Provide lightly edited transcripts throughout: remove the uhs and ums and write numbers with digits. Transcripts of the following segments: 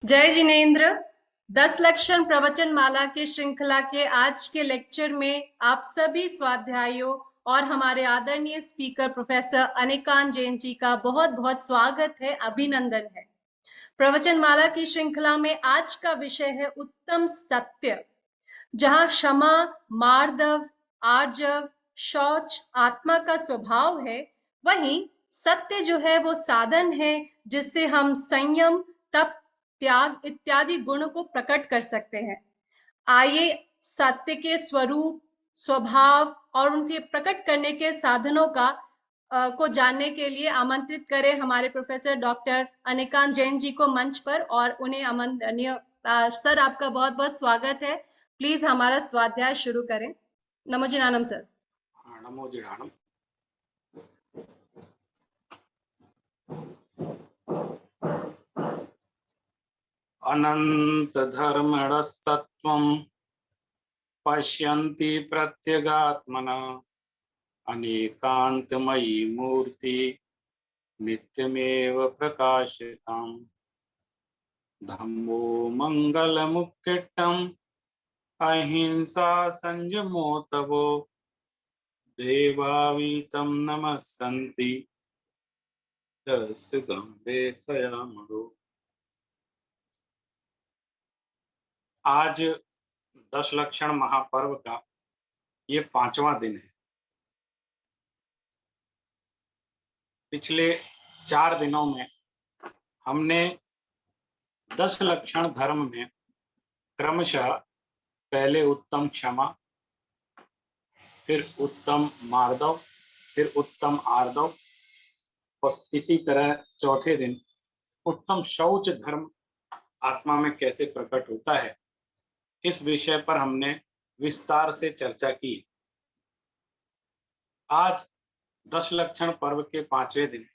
जय जिनेन्द्र। 10 लक्षण प्रवचन माला की श्रृंखला के आज के लेक्चर में आप सभी स्वाध्यायों और हमारे आदरणीय स्पीकर प्रोफेसर अनिकांत जैन जी का बहुत बहुत स्वागत है, अभिनंदन है। प्रवचन माला की श्रृंखला में आज का विषय है उत्तम सत्य, जहां क्षमा, मार्दव, आर्जव, शौच आत्मा का स्वभाव है, वहीं सत्य जो है वो साधन है जिससे हम संयम, तप, त्याग इत्यादि गुणों को प्रकट कर सकते हैं। आइए सत्य के स्वरूप, स्वभाव और उनसे प्रकट करने के साधनों को जानने के लिए आमंत्रित करें हमारे प्रोफेसर डॉक्टर अनिकांत जैन जी को मंच पर और उन्हें आमंत्रणीय। सर, आपका बहुत बहुत स्वागत है। प्लीज हमारा स्वाध्याय शुरू करें। नमो जिनानम सर। नमो जिनानम। अनंत धर्मणस्तत्वं पश्यन्ति प्रत्यगात्मना अनेकांतमयी मूर्ति नित्यमेव प्रकाशिताम् धम्मो मंगलमुक्किट्टम् अहिंसा संयमो तपो देवावीतं नमस्सन्ति दस्गम्बे स्वयामरो। आज 10 लक्षण महापर्व का ये 5वां दिन है। पिछले 4 दिनों में हमने 10 लक्षण धर्म में क्रमशः पहले उत्तम क्षमा, फिर उत्तम मार्दव, फिर उत्तम आर्दव और इसी तरह चौथे दिन उत्तम शौच धर्म आत्मा में कैसे प्रकट होता है, इस विषय पर हमने विस्तार से चर्चा की। आज 10 लक्षण पर्व के 5वें दिन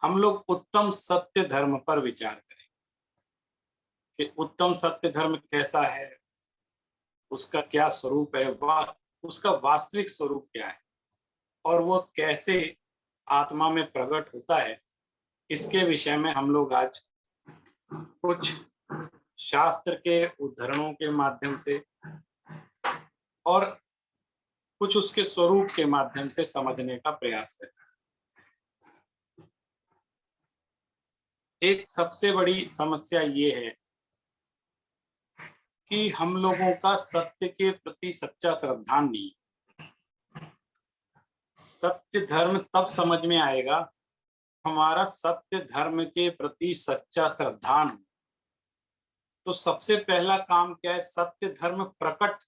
हम लोग उत्तम सत्य धर्म पर विचार करें कि उत्तम सत्य धर्म कैसा है, उसका क्या स्वरूप है, उसका वास्तविक स्वरूप क्या है और वो कैसे आत्मा में प्रकट होता है। इसके विषय में हम लोग आज कुछ शास्त्र के उद्धरणों के माध्यम से और कुछ उसके स्वरूप के माध्यम से समझने का प्रयास करें। एक सबसे बड़ी समस्या ये है कि हम लोगों का सत्य के प्रति सच्चा श्रद्धा नहीं। सत्य धर्म तब समझ में आएगा हमारा सत्य धर्म के प्रति सच्चा श्रद्धा नहीं। तो सबसे पहला काम क्या है? सत्य धर्म प्रकट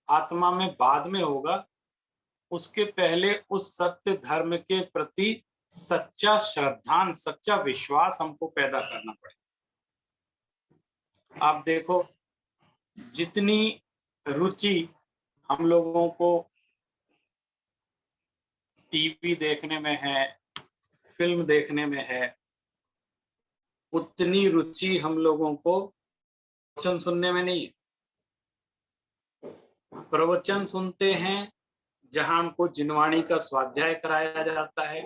आत्मा में बाद में होगा, उसके पहले उस सत्य धर्म के प्रति सच्चा श्रद्धा, सच्चा विश्वास हमको पैदा करना पड़ेगा। आप देखो, जितनी रुचि हम लोगों को टीवी देखने में है, फिल्म देखने में है, उतनी रुचि हम लोगों को प्रवचन सुनने में नहीं है। प्रवचन सुनते हैं जहां हमको जिनवाणी का स्वाध्याय कराया जाता है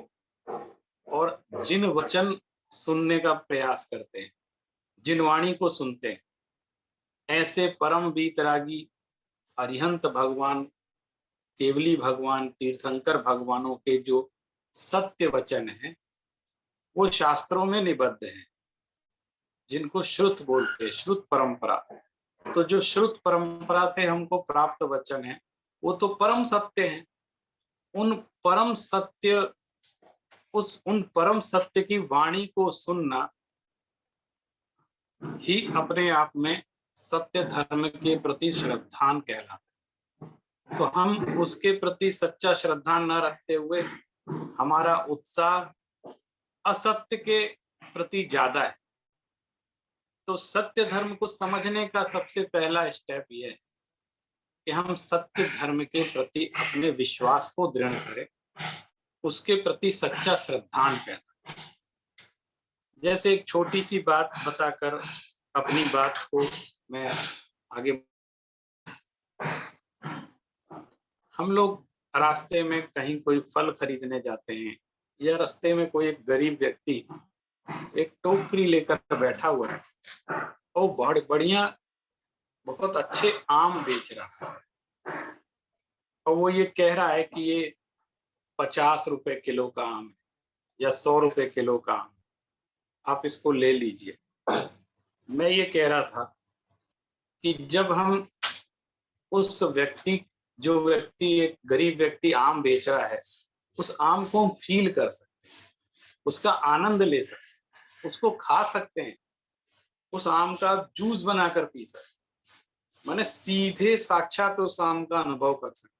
और जिन वचन सुनने का प्रयास करते हैं, जिनवाणी को सुनते हैं, ऐसे परम वीतरागी अरिहंत भगवान, केवली भगवान, तीर्थंकर भगवानों के जो सत्य वचन हैं वो शास्त्रों में निबद्ध हैं, जिनको श्रुत बोलते हैं, श्रुत परंपरा। तो जो श्रुत परंपरा से हमको प्राप्त वचन है वो तो परम सत्य हैं। उन परम सत्य की वाणी को सुनना ही अपने आप में सत्य धर्म के प्रति श्रद्धान कहलाता है। तो हम उसके प्रति सच्चा श्रद्धा न रखते हुए हमारा उत्साह असत्य के प्रति ज्यादा है। तो सत्य धर्म को समझने का सबसे पहला स्टेप यह है कि हम सत्य धर्म के प्रति अपने विश्वास को दृढ़ करें, उसके प्रति सच्चा श्रद्धान पैदा। जैसे एक छोटी सी बात बताकर अपनी बात को मैं आगे। हम लोग रास्ते में कहीं कोई फल खरीदने जाते हैं या रास्ते में कोई एक गरीब व्यक्ति एक टोकरी लेकर बैठा हुआ है और बहुत बढ़िया, बहुत अच्छे आम बेच रहा है। और वो ये कह रहा है कि ये 50 रुपए किलो का आम है या 100 रुपए किलो का आम, आप इसको ले लीजिए। मैं ये कह रहा था कि जब हम उस व्यक्ति, जो व्यक्ति, एक गरीब व्यक्ति आम बेच रहा है, उस आम को हम फील कर सकते हैं, उसका आनंद ले सकते हैं, उसको खा सकते हैं, उस आम का जूस बनाकर पी सकते हैं, माने सीधे साक्षात उस आम का अनुभव कर सकते हैं।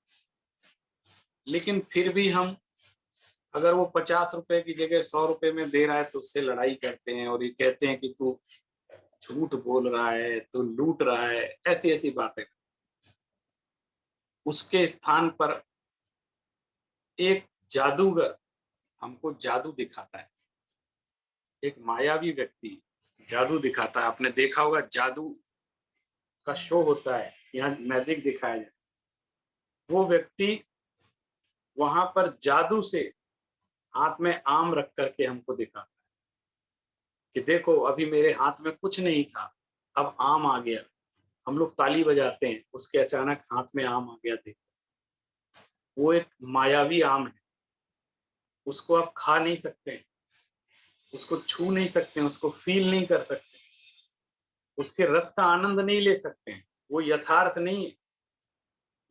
लेकिन फिर भी हम, अगर वो 50 रुपए की जगह 100 रुपए में दे रहा है तो उससे लड़ाई करते हैं और ये कहते हैं कि तू झूठ बोल रहा है, तू लूट रहा है, ऐसी ऐसी बातें। उसके स्थान पर एक जादूगर हमको जादू दिखाता है, एक मायावी व्यक्ति जादू दिखाता है। आपने देखा होगा जादू का शो होता है, यहाँ मैजिक दिखाया जाए, वो व्यक्ति वहां पर जादू से हाथ में आम रख करके हमको दिखाता है कि देखो अभी मेरे हाथ में कुछ नहीं था, अब आम आ गया। हम लोग ताली बजाते हैं, उसके अचानक हाथ में आम आ गया। देखो वो एक मायावी आम है, उसको आप खा नहीं सकते, उसको छू नहीं सकते, उसको फील नहीं कर सकते, उसके रस का आनंद नहीं ले सकते हैं, वो यथार्थ नहीं है।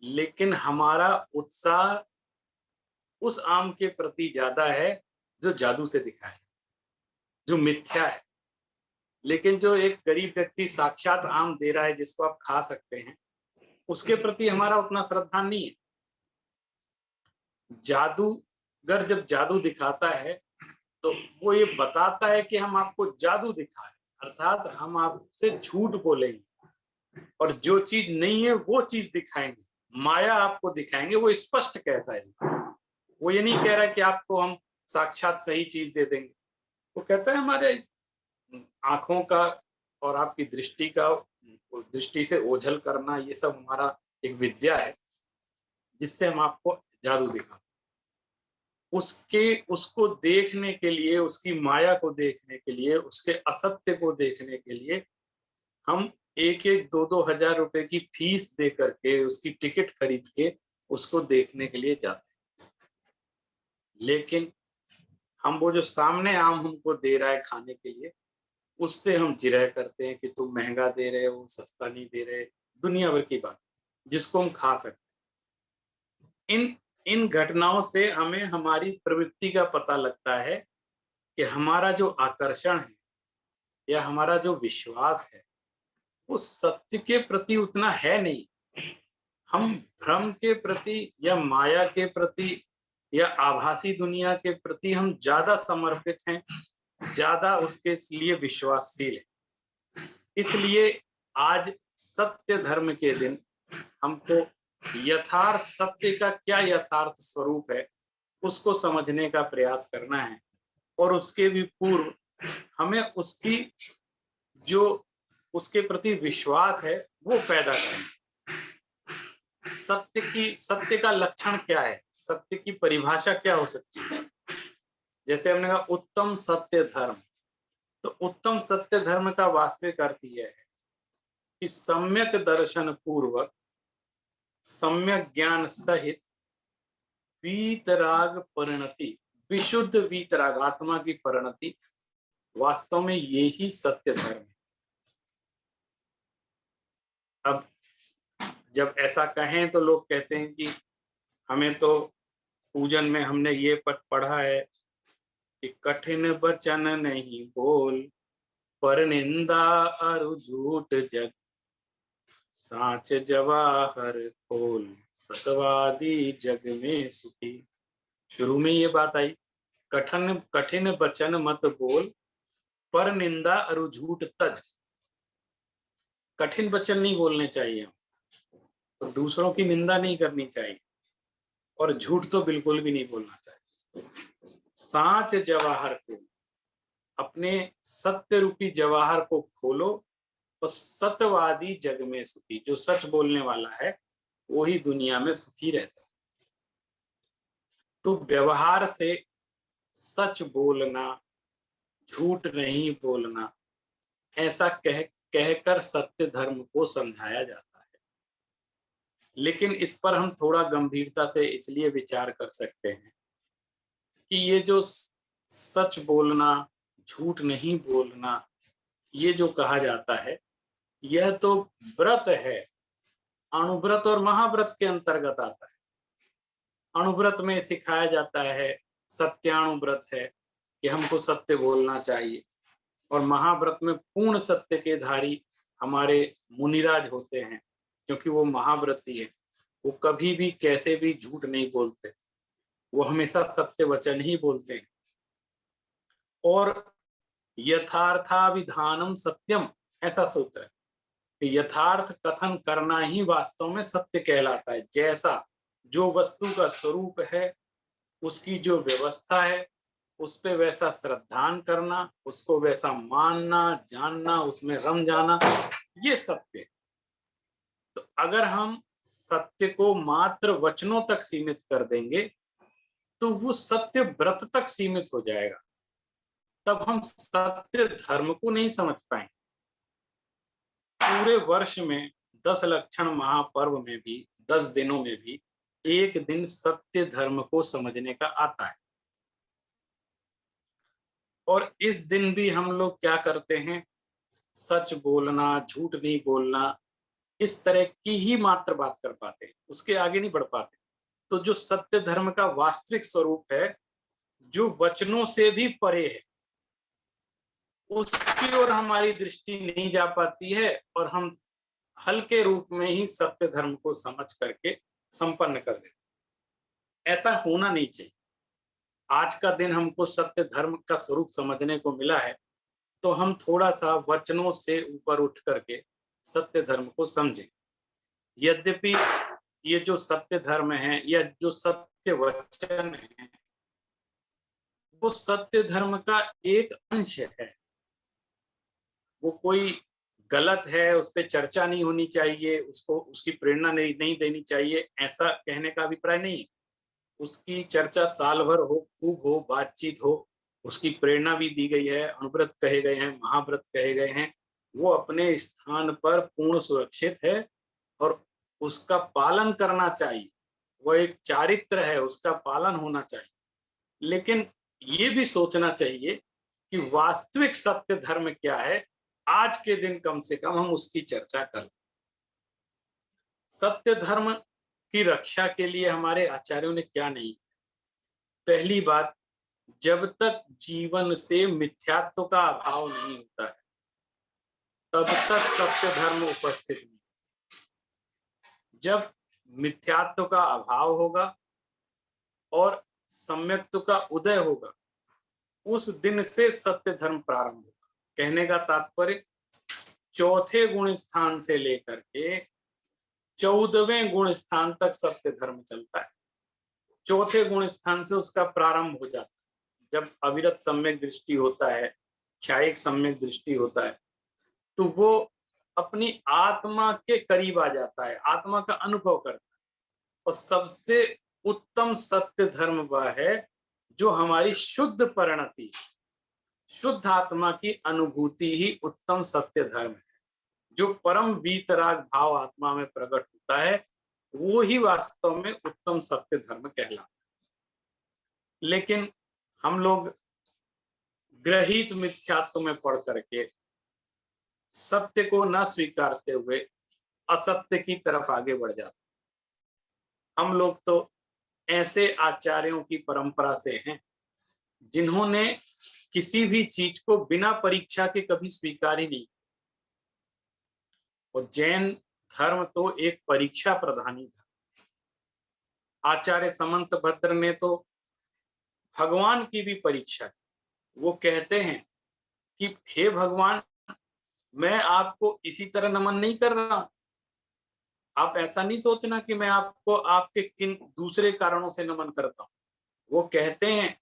लेकिन हमारा उत्साह उस आम के प्रति ज्यादा है जो जादू से दिखाए, जो मिथ्या है। लेकिन जो एक गरीब व्यक्ति साक्षात आम दे रहा है जिसको आप खा सकते हैं, उसके प्रति हमारा उतना श्रद्धा नहीं है। जादूगर जब जादू दिखाता है तो वो ये बताता है कि हम आपको जादू दिखाएं, अर्थात हम आपसे झूठ बोलेंगे और जो चीज नहीं है वो चीज दिखाएंगे, माया आपको दिखाएंगे। वो स्पष्ट कहता है, वो ये नहीं कह रहा कि आपको हम साक्षात सही चीज दे देंगे। वो कहता है हमारे आंखों का और आपकी दृष्टि से ओझल करना, ये सब हमारा एक विद्या है जिससे हम आपको जादू दिखाते हैं। उसको देखने के लिए, उसकी माया को देखने के लिए, उसके असत्य को देखने के लिए हम 1-1, 2-2 हजार रुपए की फीस दे करके, उसकी टिकट खरीद के उसको देखने के लिए जाते हैं। लेकिन हम वो जो सामने आम हमको दे रहा है खाने के लिए, उससे हम जिरह करते हैं कि तुम महंगा दे रहे हो, सस्ता नहीं दे रहे, दुनिया भर की बात जिसको हम खा सकते। इन इन घटनाओं से हमें हमारी प्रवृत्ति का पता लगता है कि हमारा जो आकर्षण है या हमारा जो विश्वास है वो सत्य के प्रति उतना है नहीं। हम भ्रम के प्रति या माया के प्रति या आभासी दुनिया के प्रति हम ज्यादा समर्पित हैं, ज्यादा उसके लिए विश्वासशील है। इसलिए आज सत्य धर्म के दिन हमको यथार्थ सत्य का क्या यथार्थ स्वरूप है उसको समझने का प्रयास करना है, और उसके भी पूर्व हमें उसके प्रति विश्वास है वो पैदा करना। सत्य का लक्षण क्या है, सत्य की परिभाषा क्या हो सकती है? जैसे हमने कहा उत्तम सत्य धर्म, तो उत्तम सत्य धर्म का वास्तविक अर्थ यह है कि सम्यक दर्शन पूर्वक, सम्यक ज्ञान सहित वीतराग परिणति, विशुद्ध वीतराग आत्मा की परिणति, वास्तव में यही सत्य धर्म है। अब जब ऐसा कहें तो लोग कहते हैं कि हमें तो पूजन में हमने ये पढ़ा है कि कठिन वचन नहीं बोल, पर निंदा और झूठ जग, साच जवाहर खोल, सतवादी जग में सुखी। शुरू में ये बात आई, कठिन वचन मत बोल, पर निंदा और झूठ तज। कठिन वचन नहीं बोलने चाहिए, तो दूसरों की निंदा नहीं करनी चाहिए, और झूठ तो बिल्कुल भी नहीं बोलना चाहिए। साच जवाहर खोल, अपने सत्य रूपी जवाहर को खोलो, और सत्यवादी जग में सुखी, जो सच बोलने वाला है वही दुनिया में सुखी रहता है। तो व्यवहार से सच बोलना, झूठ नहीं बोलना, ऐसा कहकर सत्य धर्म को समझाया जाता है। लेकिन इस पर हम थोड़ा गंभीरता से इसलिए विचार कर सकते हैं कि ये जो सच बोलना, झूठ नहीं बोलना, ये जो कहा जाता है, यह तो व्रत है, अणुव्रत और महाव्रत के अंतर्गत आता है। अणुव्रत में सिखाया जाता है, सत्याणुव्रत है कि हमको सत्य बोलना चाहिए, और महाव्रत में पूर्ण सत्य के धारी हमारे मुनिराज होते हैं, क्योंकि वो महाव्रती है। वो कभी भी कैसे भी झूठ नहीं बोलते, वो हमेशा सत्य वचन ही बोलते हैं। और यथार्थाभिधानम सत्यम, ऐसा सूत्र है कि यथार्थ कथन करना ही वास्तव में सत्य कहलाता है। जैसा जो वस्तु का स्वरूप है, उसकी जो व्यवस्था है, उस पे वैसा श्रद्धान करना, उसको वैसा मानना, जानना, उसमें रम जाना, ये सत्य है। तो अगर हम सत्य को मात्र वचनों तक सीमित कर देंगे तो वो सत्य व्रत तक सीमित हो जाएगा, तब हम सत्य धर्म को नहीं समझ पाएंगे। पूरे वर्ष में 10 लक्षण महापर्व में भी, 10 दिनों में भी एक दिन सत्य धर्म को समझने का आता है। और इस दिन भी हम लोग क्या करते हैं, सच बोलना, झूठ नहीं बोलना, इस तरह की ही मात्र बात कर पाते हैं, उसके आगे नहीं बढ़ पाते। तो जो सत्य धर्म का वास्तविक स्वरूप है, जो वचनों से भी परे है, उसकी ओर हमारी दृष्टि नहीं जा पाती है, और हम हल्के रूप में ही सत्य धर्म को समझ करके संपन्न कर देते। ऐसा होना नहीं चाहिए। आज का दिन हमको सत्य धर्म का स्वरूप समझने को मिला है, तो हम थोड़ा सा वचनों से ऊपर उठ करके सत्य धर्म को समझें। यद्यपि ये जो सत्य धर्म है या जो सत्य वचन है, वो सत्य धर्म का एक अंश है। वो कोई गलत है, उस पर चर्चा नहीं होनी चाहिए, उसको उसकी प्रेरणा नहीं देनी चाहिए, ऐसा कहने का अभिप्राय नहीं है। उसकी चर्चा साल भर हो, खूब हो, बातचीत हो, उसकी प्रेरणा भी दी गई है, अणुव्रत कहे गए हैं, महाव्रत कहे गए हैं, वो अपने स्थान पर पूर्ण सुरक्षित है और उसका पालन करना चाहिए। वो एक चारित्र है, उसका पालन होना चाहिए। लेकिन ये भी सोचना चाहिए कि वास्तविक सत्य धर्म क्या है, आज के दिन कम से कम हम उसकी चर्चा करें। सत्य धर्म की रक्षा के लिए हमारे आचार्यों ने क्या नहीं, पहली बात, जब तक जीवन से मिथ्यात्व का अभाव नहीं होता है, तब तक सत्य धर्म उपस्थित नहीं। जब मिथ्यात्व का अभाव होगा और सम्यक्त्व का उदय होगा, उस दिन से सत्य धर्म प्रारंभ होगा। कहने का तात्पर्य, चौथे गुण स्थान से लेकर के 14वें गुण स्थान तक सत्य धर्म चलता है। चौथे गुण स्थान से उसका प्रारंभ हो जाता है। जब अविरत सम्यक दृष्टि होता है, क्षायिक सम्यक दृष्टि होता है, तो वो अपनी आत्मा के करीब आ जाता है, आत्मा का अनुभव करता है। और सबसे उत्तम सत्य धर्म वह है जो हमारी शुद्ध परिणति, शुद्ध आत्मा की अनुभूति ही उत्तम सत्य धर्म है। जो परम वीतराग भाव आत्मा में प्रकट होता है, वो ही वास्तव में उत्तम सत्य धर्म कहलाता है। लेकिन हम लोग ग्रहित मिथ्यात्व में पढ़ करके सत्य को न स्वीकारते हुए असत्य की तरफ आगे बढ़ जाते। हम लोग तो ऐसे आचार्यों की परंपरा से हैं जिन्होंने किसी भी चीज को बिना परीक्षा के कभी स्वीकार ही नहीं। और जैन धर्म तो एक परीक्षा प्रधानी था। आचार्य समंत भद्र ने तो भगवान की भी परीक्षा की। वो कहते हैं कि हे भगवान, मैं आपको इसी तरह नमन नहीं कर रहा हूं, आप ऐसा नहीं सोचना कि मैं आपको आपके किन दूसरे कारणों से नमन करता हूं। वो कहते हैं,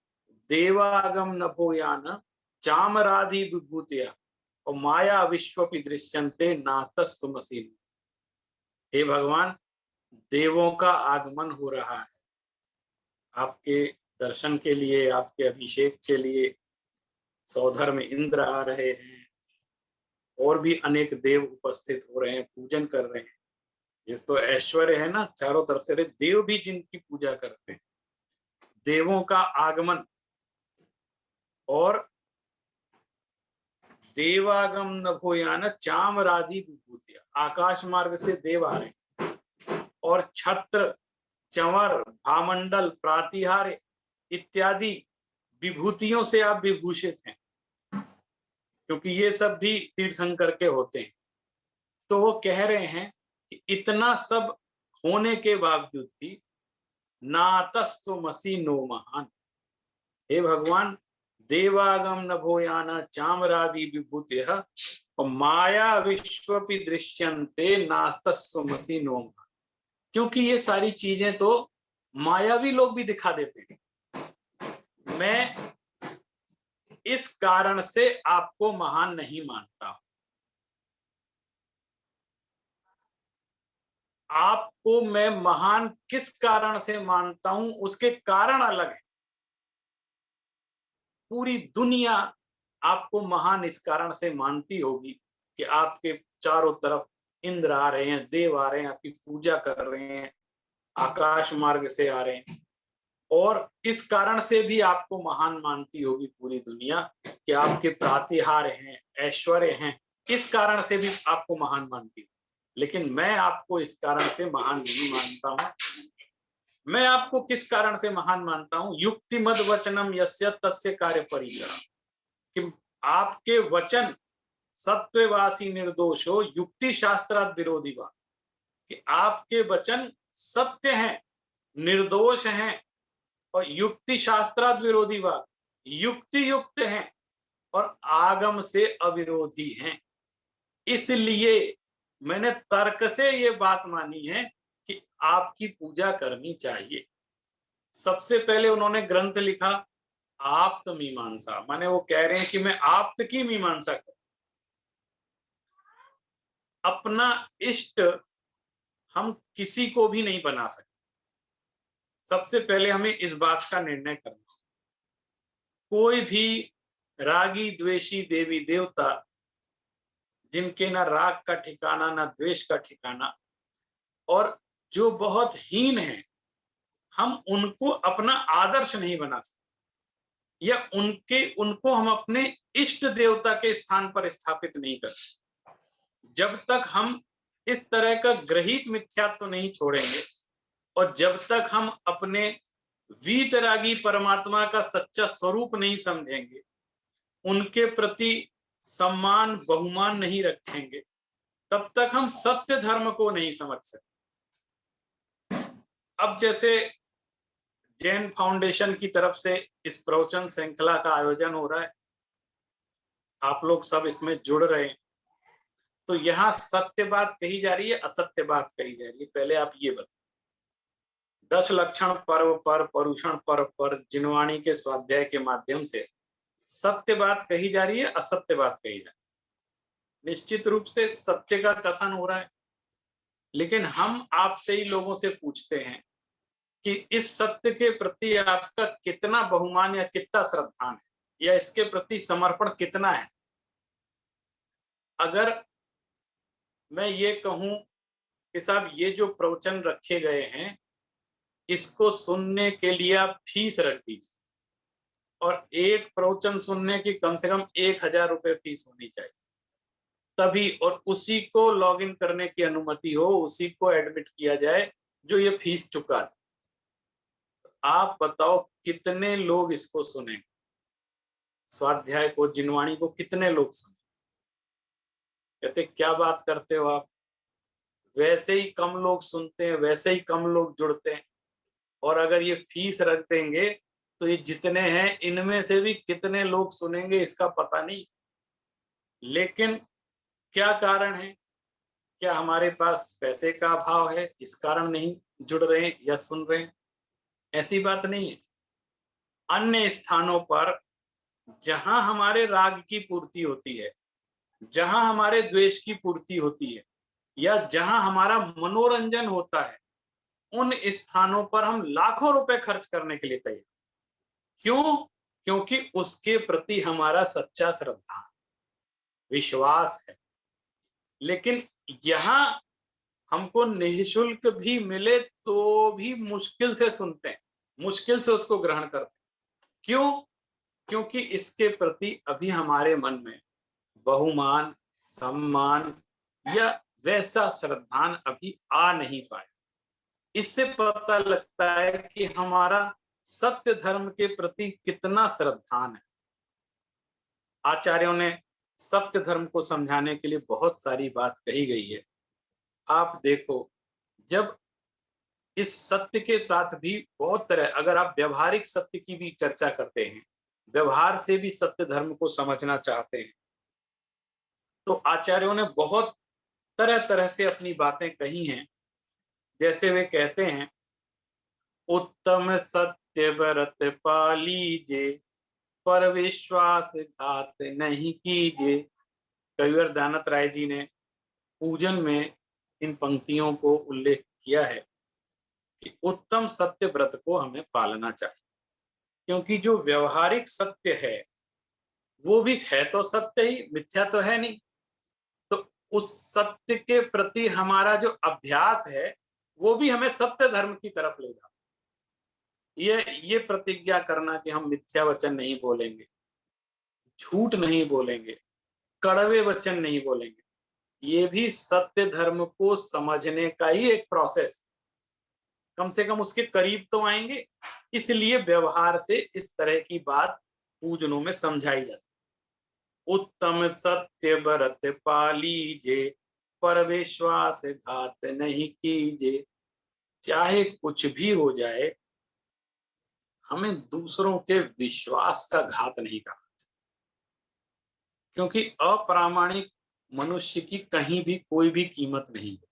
देवागम नभोयान चामराधि विभूतिया और माया विश्वपि दृश्यन्ते नातस्तुमसि। हे भगवान, देवों का आगमन हो रहा है आपके दर्शन के लिए, आपके अभिषेक के लिए। सौधर में इंद्र आ रहे हैं और भी अनेक देव उपस्थित हो रहे हैं, पूजन कर रहे हैं। ये तो ऐश्वर्य है ना, चारों तरफ से देव भी जिनकी पूजा करते हैं, देवों का आगमन। और देवागम नभोयान चामरादि विभूतिया, आकाश मार्ग से देव आ रहे हैं और छत्र, चंवर, भामंडल, प्रातिहार इत्यादि विभूतियों से आप विभूषित हैं, क्योंकि ये सब भी तीर्थंकर के होते हैं। तो वो कह रहे हैं कि इतना सब होने के बावजूद भी नातस्तु मसी नो महान, हे भगवान, देवागम नभोयान चामरादि विभूतिः माया विश्वपि दृश्यन्ते नास्तस्व मसी नो महान। क्योंकि ये सारी चीजें तो मायावी लोग भी दिखा देते हैं। मैं इस कारण से आपको महान नहीं मानता। आपको मैं महान किस कारण से मानता हूं, उसके कारण अलग है। पूरी दुनिया आपको महान इस कारण से मानती होगी कि आपके चारों तरफ इंद्र आ रहे हैं, देव आ रहे हैं, आपकी पूजा कर रहे हैं, आकाश मार्ग से आ रहे हैं। और इस कारण से भी आपको महान मानती होगी पूरी दुनिया कि आपके प्रातिहार हैं, ऐश्वर्य हैं, इस कारण से भी आपको महान मानती है। लेकिन मैं आपको इस कारण से महान नहीं मानता हूं। मैं आपको किस कारण से महान मानता हूं? युक्ति मद वचनम यस्य तस्य कार्य परिग्रह, कि आपके वचन सत्यवासी निर्दोष हो, युक्ति शास्त्रात् विरोधी वा, कि आपके वचन सत्य हैं, निर्दोष हैं और युक्ति शास्त्रात् विरोधी वा, युक्ति युक्त हैं और आगम से अविरोधी हैं। इसलिए मैंने तर्क से ये बात मानी है कि आपकी पूजा करनी चाहिए। सबसे पहले उन्होंने ग्रंथ लिखा आप्त मीमांसा, माने वो कह रहे हैं कि मैं आप्त की मीमांसा करूं। अपना इष्ट हम किसी को भी नहीं बना सकते। सबसे पहले हमें इस बात का निर्णय करना, कोई भी रागी द्वेषी देवी देवता जिनके ना राग का ठिकाना ना द्वेष का ठिकाना और जो बहुत हीन है, हम उनको अपना आदर्श नहीं बना सकते या उनको हम अपने इष्ट देवता के स्थान पर स्थापित नहीं कर सकते। जब तक हम इस तरह का ग्रहित मिथ्यात्व नहीं छोड़ेंगे और जब तक हम अपने वीतरागी परमात्मा का सच्चा स्वरूप नहीं समझेंगे, उनके प्रति सम्मान बहुमान नहीं रखेंगे, तब तक हम सत्य धर्म को नहीं समझ सकते। अब जैसे जैन फाउंडेशन की तरफ से इस प्रवचन श्रृंखला का आयोजन हो रहा है, आप लोग सब इसमें जुड़ रहे हैं, तो यहाँ सत्य बात कही जा रही है, असत्य बात कही जा रही है। पहले आप ये बताओ, 10 लक्षण पर्व पर, परुषण पर्व पर जिनवाणी के स्वाध्याय के माध्यम से सत्य बात कही जा रही है, असत्य बात कही जा रही है? निश्चित रूप से सत्य का कथन हो रहा है, लेकिन हम आपसे ही लोगों से पूछते हैं कि इस सत्य के प्रति आपका कितना बहुमान या कितना श्रद्धान है या इसके प्रति समर्पण कितना है। अगर मैं ये कहूं कि साहब ये जो प्रवचन रखे गए हैं इसको सुनने के लिए आप फीस रख दीजिए और एक प्रवचन सुनने की कम से कम 1000 रुपए फीस होनी चाहिए तभी, और उसी को लॉगिन करने की अनुमति हो, उसी को एडमिट किया जाए जो ये फीस चुका है। आप बताओ कितने लोग इसको सुने, स्वाध्याय को, जिनवाणी को कितने लोग सुने? कहते क्या बात करते हो आप, वैसे ही कम लोग सुनते हैं, वैसे ही कम लोग जुड़ते हैं, और अगर ये फीस रख देंगे तो ये जितने हैं इनमें से भी कितने लोग सुनेंगे इसका पता नहीं। लेकिन क्या कारण है? क्या हमारे पास पैसे का अभाव है, इस कारण नहीं जुड़ रहे हैं या सुन रहे हैं? ऐसी बात नहीं है। अन्य स्थानों पर जहां हमारे राग की पूर्ति होती है, जहां हमारे द्वेष की पूर्ति होती है या जहां हमारा मनोरंजन होता है, उन स्थानों पर हम लाखों रुपए खर्च करने के लिए तैयार। क्यों? क्योंकि उसके प्रति हमारा सच्चा श्रद्धा विश्वास है। लेकिन यहाँ हमको निःशुल्क भी मिले तो भी मुश्किल से सुनते हैं, मुश्किल से उसको ग्रहण करते हैं। क्यों? क्योंकि इसके प्रति अभी हमारे मन में बहुमान, सम्मान या वैसा श्रद्धान अभी आ नहीं पाए। इससे पता लगता है कि हमारा सत्य धर्म के प्रति कितना श्रद्धान है। आचार्यों ने सत्य धर्म को समझाने के लिए बहुत सारी बात कही गई है। आप देखो, जब इस सत्य के साथ भी बहुत तरह, अगर आप व्यवहारिक सत्य की भी चर्चा करते हैं, व्यवहार से भी सत्य धर्म को समझना चाहते हैं, तो आचार्यों ने बहुत तरह तरह से अपनी बातें कही हैं। जैसे वे कहते हैं, उत्तम सत्य व्रत पालीजे, पर विश्वास घात नहीं कीजिए। कविवर दानत राय जी ने पूजन में इन पंक्तियों को उल्लेख किया है कि उत्तम सत्य व्रत को हमें पालना चाहिए, क्योंकि जो व्यवहारिक सत्य है वो भी है तो सत्य ही, मिथ्या तो है नहीं। तो उस सत्य के प्रति हमारा जो अभ्यास है वो भी हमें सत्य धर्म की तरफ ले जाता। ये प्रतिज्ञा करना कि हम मिथ्या वचन नहीं बोलेंगे, झूठ नहीं बोलेंगे, कड़वे वचन नहीं बोलेंगे, ये भी सत्य धर्म को समझने का ही एक प्रोसेस, कम से कम उसके करीब तो आएंगे। इसलिए व्यवहार से इस तरह की बात पूजनों में समझाई जाती। उत्तम सत्य व्रत पालीजे, पर विश्वास घात नहीं कीजे। चाहे कुछ भी हो जाए, हमें दूसरों के विश्वास का घात नहीं करना चाहिए, क्योंकि अप्रामाणिक मनुष्य की कहीं भी कोई भी कीमत नहीं है।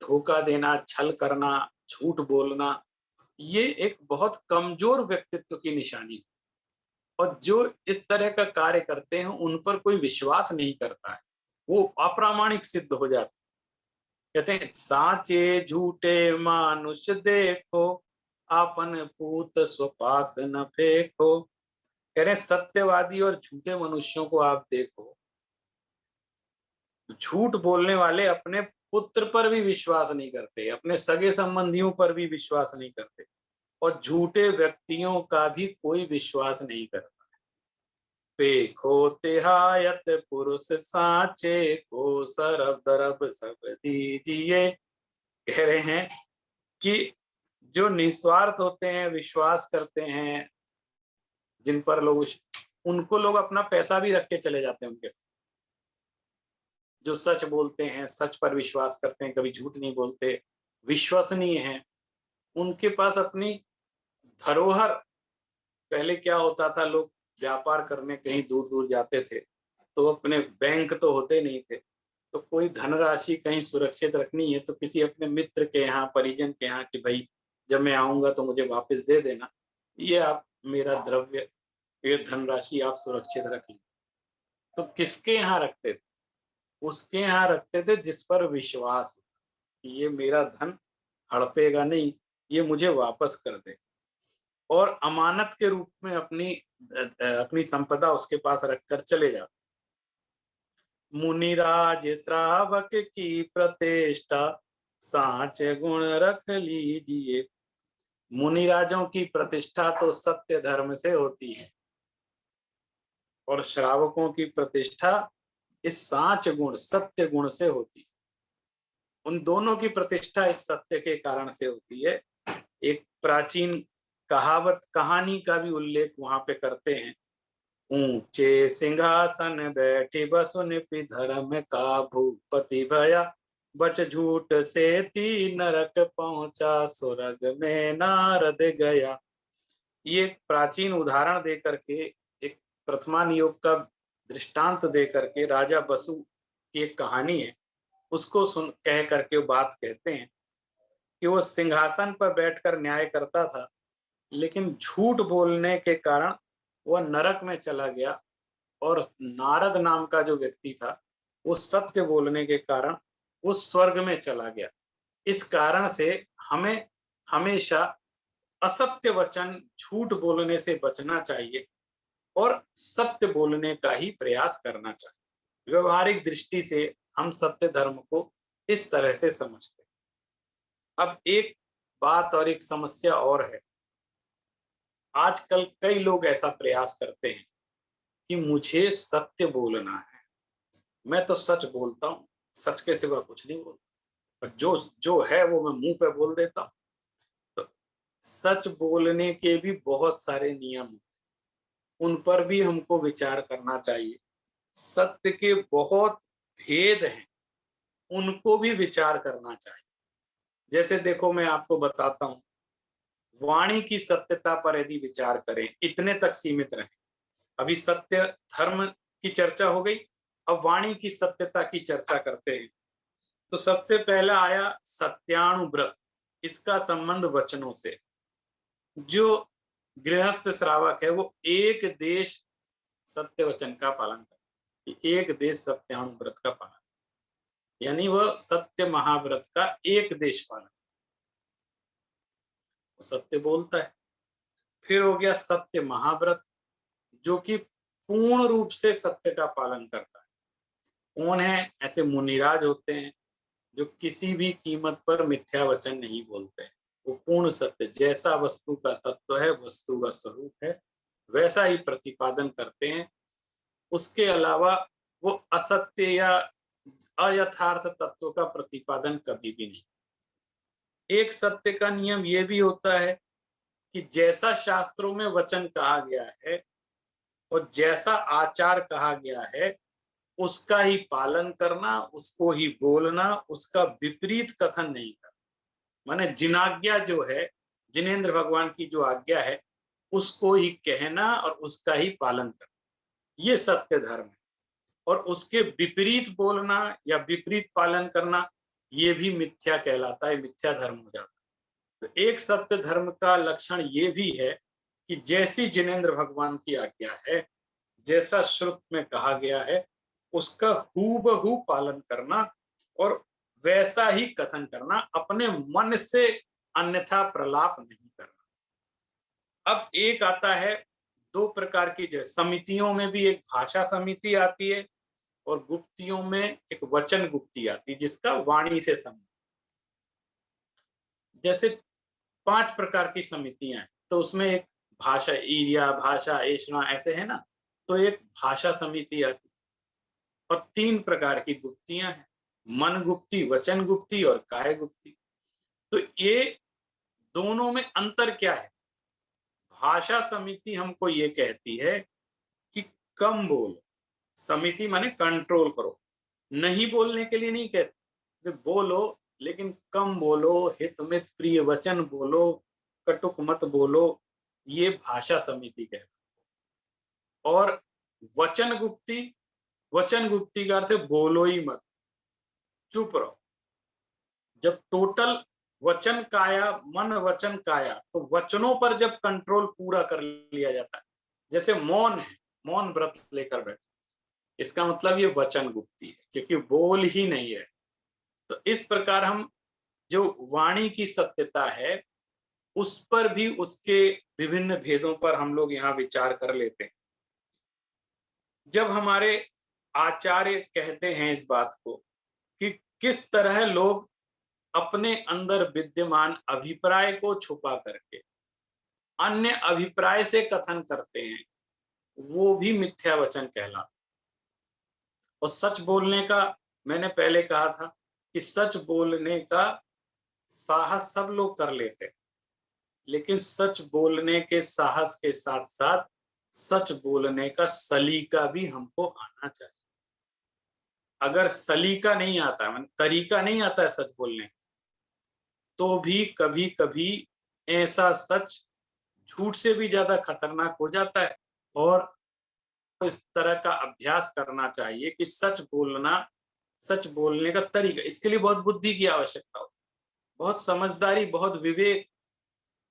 धोखा देना, छल करना, झूठ बोलना, ये एक बहुत कमजोर व्यक्तित्व की निशानी है। और जो इस तरह का कार्य करते हैं उन पर कोई विश्वास नहीं करता है, वो अप्रामाणिक सिद्ध हो जाते। कहते हैं, साचे झूठे मानुष देखो, आपन पूत स्वपास न फेंको। कह रहे सत्यवादी और झूठे मनुष्यों को आप देखो, झूठ बोलने वाले अपने पुत्र पर भी विश्वास नहीं करते, अपने सगे संबंधियों पर भी विश्वास नहीं करते, और झूठे व्यक्तियों का भी कोई विश्वास नहीं करता। पेखो तिहायत पुरुष साचे को, सरब दरब सब दीजिए। कह रहे हैं कि जो निस्वार्थ होते हैं, विश्वास करते हैं, जिन पर लोग, उनको लोग अपना पैसा भी रख के चले जाते हैं। उनके जो सच बोलते हैं, सच पर विश्वास करते हैं, कभी झूठ नहीं बोलते, विश्वसनीय हैं, उनके पास अपनी धरोहर। पहले क्या होता था, लोग व्यापार करने कहीं दूर दूर जाते थे तो अपने बैंक तो होते नहीं थे, तो कोई धनराशि कहीं सुरक्षित रखनी है तो किसी अपने मित्र के यहाँ, परिजन के यहाँ, कि भाई जब मैं आऊंगा तो मुझे वापस दे देना, ये आप मेरा द्रव्य, ये धनराशि आप सुरक्षित रख लें। तो किसके यहाँ रखते थे? उसके यहाँ रखते थे जिस पर विश्वास हो, ये मेरा धन हड़पेगा नहीं, ये मुझे वापस कर दे। और अमानत के रूप में अपनी संपदा उसके पास रखकर चले जाओ। मुनिराज श्रावक की प्रतिष्ठा, साच गुण रख लीजिए। मुनिराजों की प्रतिष्ठा तो सत्य धर्म से होती है, और श्रावकों की प्रतिष्ठा इस साच गुण, सत्य गुण से होती है। उन दोनों की प्रतिष्ठा इस सत्य के कारण से होती है। एक प्राचीन कहावत, कहानी का भी उल्लेख वहां पे करते हैं। ऊंचे सिंहासन बैठे बसुनिपि, धर्म का भूपति भया, बच झूठ से ती नरक पहुंचा, स्वर्ग में नारद गया। ये प्राचीन उदाहरण दे करके, एक प्रथमा नियोग का दृष्टांत दे करके, राजा बसु की एक कहानी है, उसको सुन कह करके वो बात कहते हैं कि वो सिंहासन पर बैठकर न्याय करता था, लेकिन झूठ बोलने के कारण वह नरक में चला गया, और नारद नाम का जो व्यक्ति था वो सत्य बोलने के कारण वो स्वर्ग में चला गया। इस कारण से हमें हमेशा असत्य वचन, झूठ बोलने से बचना चाहिए और सत्य बोलने का ही प्रयास करना चाहिए। व्यवहारिक दृष्टि से हम सत्य धर्म को इस तरह से समझते हैं। अब एक बात और एक समस्या और है। आजकल कई लोग ऐसा प्रयास करते हैं कि मुझे सत्य बोलना है, मैं तो सच बोलता हूँ, सच के सिवा कुछ नहीं बोलता, जो जो है वो मैं मुंह पे बोल देता हूँ। तो सच बोलने के भी बहुत सारे नियम हैं, उन पर भी हमको विचार करना चाहिए। सत्य के बहुत भेद हैं, उनको भी विचार करना चाहिए। जैसे देखो, मैं आपको बताता हूँ, वाणी की सत्यता पर यदि विचार करें, इतने तक सीमित रहें। अभी सत्य धर्म की चर्चा हो गई, अब वाणी की सत्यता की चर्चा करते हैं। तो सबसे पहला आया सत्यानुव्रत। इसका संबंध वचनों से। जो गृहस्थ श्रावक है वो एक देश सत्य वचन का पालन करता है, एक देश सत्यानुव्रत का पालन, यानी वह सत्य महाव्रत का एक देश पालन, सत्य बोलता है। फिर हो गया सत्य महाव्रत, जो कि पूर्ण रूप से सत्य का पालन करता है। कौन है? ऐसे मुनिराज होते हैं जो किसी भी कीमत पर मिथ्या वचन नहीं बोलते हैं। वो पूर्ण सत्य, जैसा वस्तु का तत्व है, वस्तु का स्वरूप है, वैसा ही प्रतिपादन करते हैं। उसके अलावा वो असत्य या अयथार्थ तत्व का प्रतिपादन कभी भी नहीं। एक सत्य का नियम ये भी होता है कि जैसा शास्त्रों में वचन कहा गया है और जैसा आचार कहा गया है, उसका ही पालन करना, उसको ही बोलना, उसका विपरीत कथन नहीं करना। माने जिनाज्ञा जो है, जिनेंद्र भगवान की जो आज्ञा है, उसको ही कहना और उसका ही पालन करना, ये सत्य धर्म है। और उसके विपरीत बोलना या विपरीत पालन करना, ये भी मिथ्या कहलाता है, मिथ्या धर्म हो जाता है। तो एक सत्य धर्म का लक्षण ये भी है कि जैसी जिनेंद्र भगवान की आज्ञा है, जैसा श्रुत में कहा गया है, उसका हूबहू पालन करना और वैसा ही कथन करना, अपने मन से अन्यथा प्रलाप नहीं करना। अब एक आता है, दो प्रकार की, जो समितियों में भी एक भाषा समिति आती है और गुप्तियों में एक वचन गुप्ती आती है, जिसका वाणी से संबंध। जैसे 5 प्रकार की समितियां हैं, तो उसमें एक भाषा ईर्या, भाषा ऐषणा, ऐसे है ना, तो एक भाषा समिति आती है। और 3 प्रकार की गुप्तियां हैं, मन गुप्ती, वचन गुप्ती और काय गुप्ती। तो ये दोनों में अंतर क्या है? भाषा समिति हमको ये कहती है कि कम बोलो। समिति माने कंट्रोल करो, नहीं बोलने के लिए नहीं कहते, बोलो लेकिन कम बोलो, हित मित प्रिय वचन बोलो, कटुक मत बोलो, ये भाषा समिति कहती है। और वचन गुप्ती, वचन गुप्ती का अर्थ है बोलो ही मत, चुप रहो। जब टोटल वचन काया, मन वचन काया, तो वचनों पर जब कंट्रोल पूरा कर लिया जाता है, जैसे मौन है, मौन व्रत लेकर बैठे, इसका मतलब ये वचन गुप्ती है, क्योंकि बोल ही नहीं है। तो इस प्रकार हम जो वाणी की सत्यता है, उस पर भी उसके विभिन्न भेदों पर हम लोग यहाँ विचार कर लेते हैं। जब हमारे आचार्य कहते हैं इस बात को कि किस तरह लोग अपने अंदर विद्यमान अभिप्राय को छुपा करके अन्य अभिप्राय से कथन करते हैं, वो भी मिथ्या वचन कहलाता। और सच बोलने का, मैंने पहले कहा था कि सच बोलने का साहस सब लोग कर लेते हैं, लेकिन सच बोलने के साहस के साथ साथ सच बोलने का सलीका भी हमको आना चाहिए। अगर सलीका नहीं आता है, तरीका नहीं आता है सच बोलने, तो भी कभी कभी ऐसा सच झूठ से भी ज्यादा खतरनाक हो जाता है। और इस तरह का अभ्यास करना चाहिए कि सच बोलना, सच बोलने का तरीका, इसके लिए बहुत बुद्धि की आवश्यकता होती है, बहुत समझदारी, बहुत विवेक,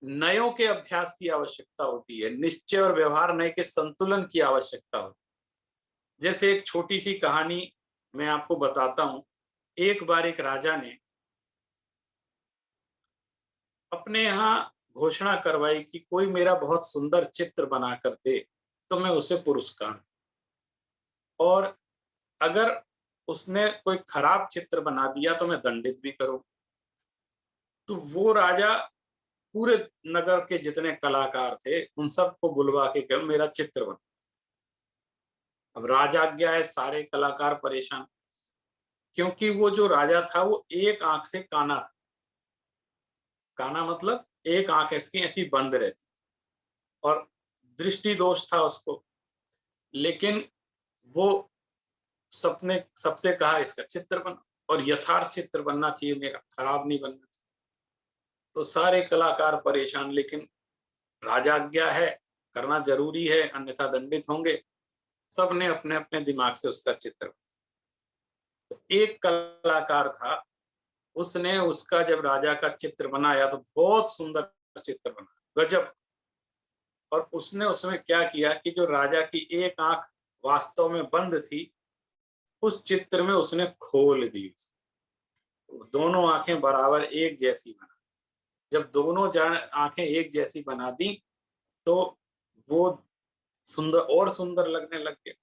नयों के अभ्यास की आवश्यकता होती है, निश्चय और व्यवहार नय के संतुलन की आवश्यकता होती है। जैसे एक छोटी सी कहानी मैं आपको बताता हूं। एक बार एक राजा ने अपने यहाँ घोषणा करवाई कि कोई मेरा बहुत सुंदर चित्र बना कर दे तो मैं उसे पुरस्कार, और अगर उसने कोई खराब चित्र बना दिया तो मैं दंडित भी करूं। तो वो राजा पूरे नगर के जितने कलाकार थे उन सबको बुलवा के कहा मेरा चित्र बना। अब राजाज्ञा है, सारे कलाकार परेशान, क्योंकि वो जो राजा था वो एक आंख से काना था। काना मतलब एक आंख इसकी ऐसी बंद रहती और दृष्टि दोष था उसको, लेकिन वो सबने सबसे कहा इसका चित्र बना, और यथार्थ चित्र बनना चाहिए मेरा, खराब नहीं बनना चाहिए। तो सारे कलाकार परेशान, लेकिन राजाज्ञा है, करना जरूरी है अन्यथा दंडित होंगे। सबने अपने अपने दिमाग से उसका चित्र, तो एक कलाकार था, उसने उसका जब राजा का चित्र बनाया तो बहुत सुंदर चित्र बना, गजब। और उसने उसमें क्या किया कि जो राजा की एक आंख वास्तव में बंद थी उस चित्र में उसने खोल दी, दोनों आंखें बराबर एक जैसी बना। जब दोनों आंखें एक जैसी बना दी तो वो सुंदर और सुंदर लगने लग गया।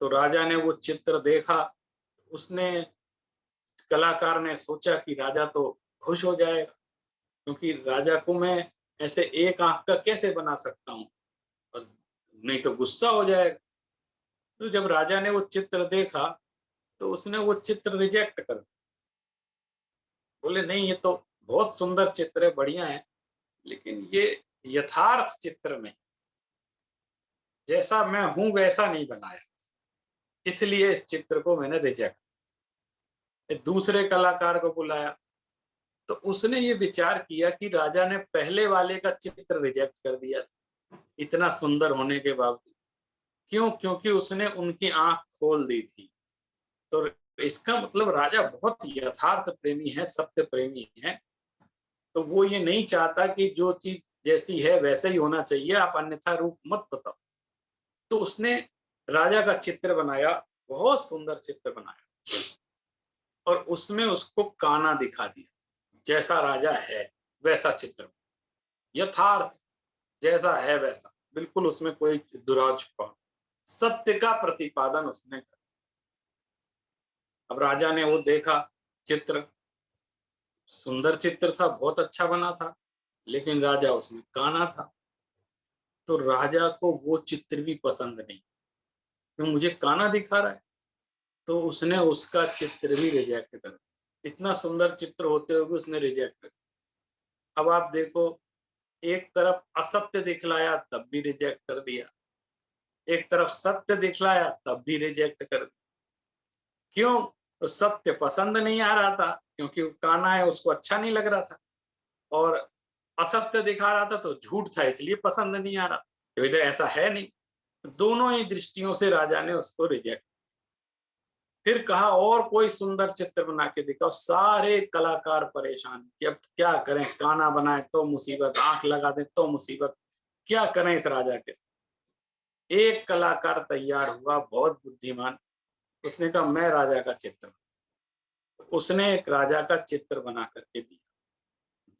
तो राजा ने वो चित्र देखा, उसने कलाकार ने सोचा कि राजा तो खुश हो जाएगा, क्योंकि राजा को मैं ऐसे एक आंख का कैसे बना सकता हूँ, और नहीं तो गुस्सा हो जाएगा। तो जब राजा ने वो चित्र देखा तो उसने वो चित्र रिजेक्ट कर दिया, बोले नहीं ये तो बहुत सुंदर चित्र है, बढ़िया है, लेकिन ये यथार्थ चित्र में जैसा मैं हूं वैसा नहीं बनाया, इसलिए इस चित्र को मैंने रिजेक्ट। दूसरे कलाकार को बुलाया तो उसने ये विचार किया कि राजा ने पहले वाले का चित्र रिजेक्ट कर दिया था इतना सुंदर होने के बावजूद। क्यों? क्योंकि उसने उनकी आंख खोल दी थी। तो इसका मतलब राजा बहुत यथार्थ प्रेमी है, सत्य प्रेमी है। तो वो ये नहीं चाहता कि जो चीज जैसी है वैसे ही होना चाहिए, आप अन्यथा रूप मत बताओ। तो उसने राजा का चित्र बनाया, बहुत सुंदर चित्र बनाया, और उसमें उसको काना दिखा दिया, जैसा राजा है वैसा चित्र, यथार्थ जैसा है वैसा, बिल्कुल उसमें कोई दुराज छुपा, सत्य का प्रतिपादन उसने किया। अब राजा ने वो देखा चित्र, सुंदर चित्र था, बहुत अच्छा बना था, लेकिन राजा उसमें काना था। तो राजा को वो चित्र भी पसंद नहीं, क्यों मुझे काना दिखा रहा है। तो उसने उसका चित्र भी रिजेक्ट कर दिया, इतना सुंदर चित्र होते हुए भी उसने रिजेक्ट कर दिया। अब आप देखो, एक तरफ असत्य दिखलाया तब भी रिजेक्ट कर दिया, एक तरफ सत्य दिखलाया तब भी रिजेक्ट कर दिया। क्यों? तो सत्य पसंद नहीं आ रहा था क्योंकि वो काना है, उसको अच्छा नहीं लग रहा था, और असत्य दिखा रहा था तो झूठ था इसलिए पसंद नहीं आ रहा, तो इधर ऐसा है नहीं। दोनों ही दृष्टियों से राजा ने उसको रिजेक्ट। फिर कहा और कोई सुंदर चित्र बना के दिखाओ। सारे कलाकार परेशान कि अब क्या करें, काना बनाए तो मुसीबत, आंख लगा दे तो मुसीबत, क्या करें इस राजा के साथ। एक कलाकार तैयार हुआ, बहुत बुद्धिमान, उसने कहा मैं राजा का चित्र। उसने एक राजा का चित्र बना करके दिया।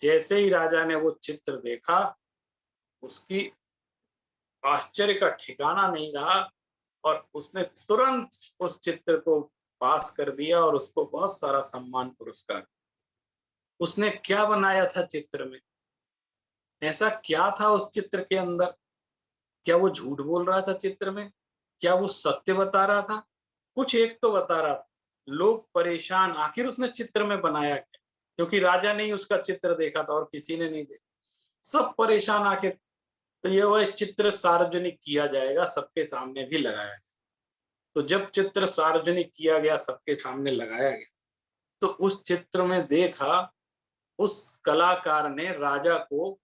जैसे ही राजा ने वो चित्र देखा, उसकी आश्चर्य का ठिकाना नहीं रहा, और उसने तुरंत उस चित्र को पास कर दिया और उसको बहुत सारा सम्मान पुरस्कार। उसने क्या बनाया था चित्र में, ऐसा क्या था उस चित्र के अंदर? क्या वो झूठ बोल रहा था चित्र में? क्या वो सत्य बता रहा था? कुछ एक तो बता रहा था। लोग परेशान, आखिर उसने चित्र में बनाया क्या, क्योंकि राजा ने ही उसका चित्र देखा था और किसी ने नहीं देखा। सब परेशान आखिर। तो ये वो चित्र सार्वजनिक किया जाएगा, सबके सामने भी लगाया गया। तो जब चित्र सार्वजनिक किया गया, सबके सामने लगाया गया, तो उस चित्र में देखा, उस कलाकार ने राजा को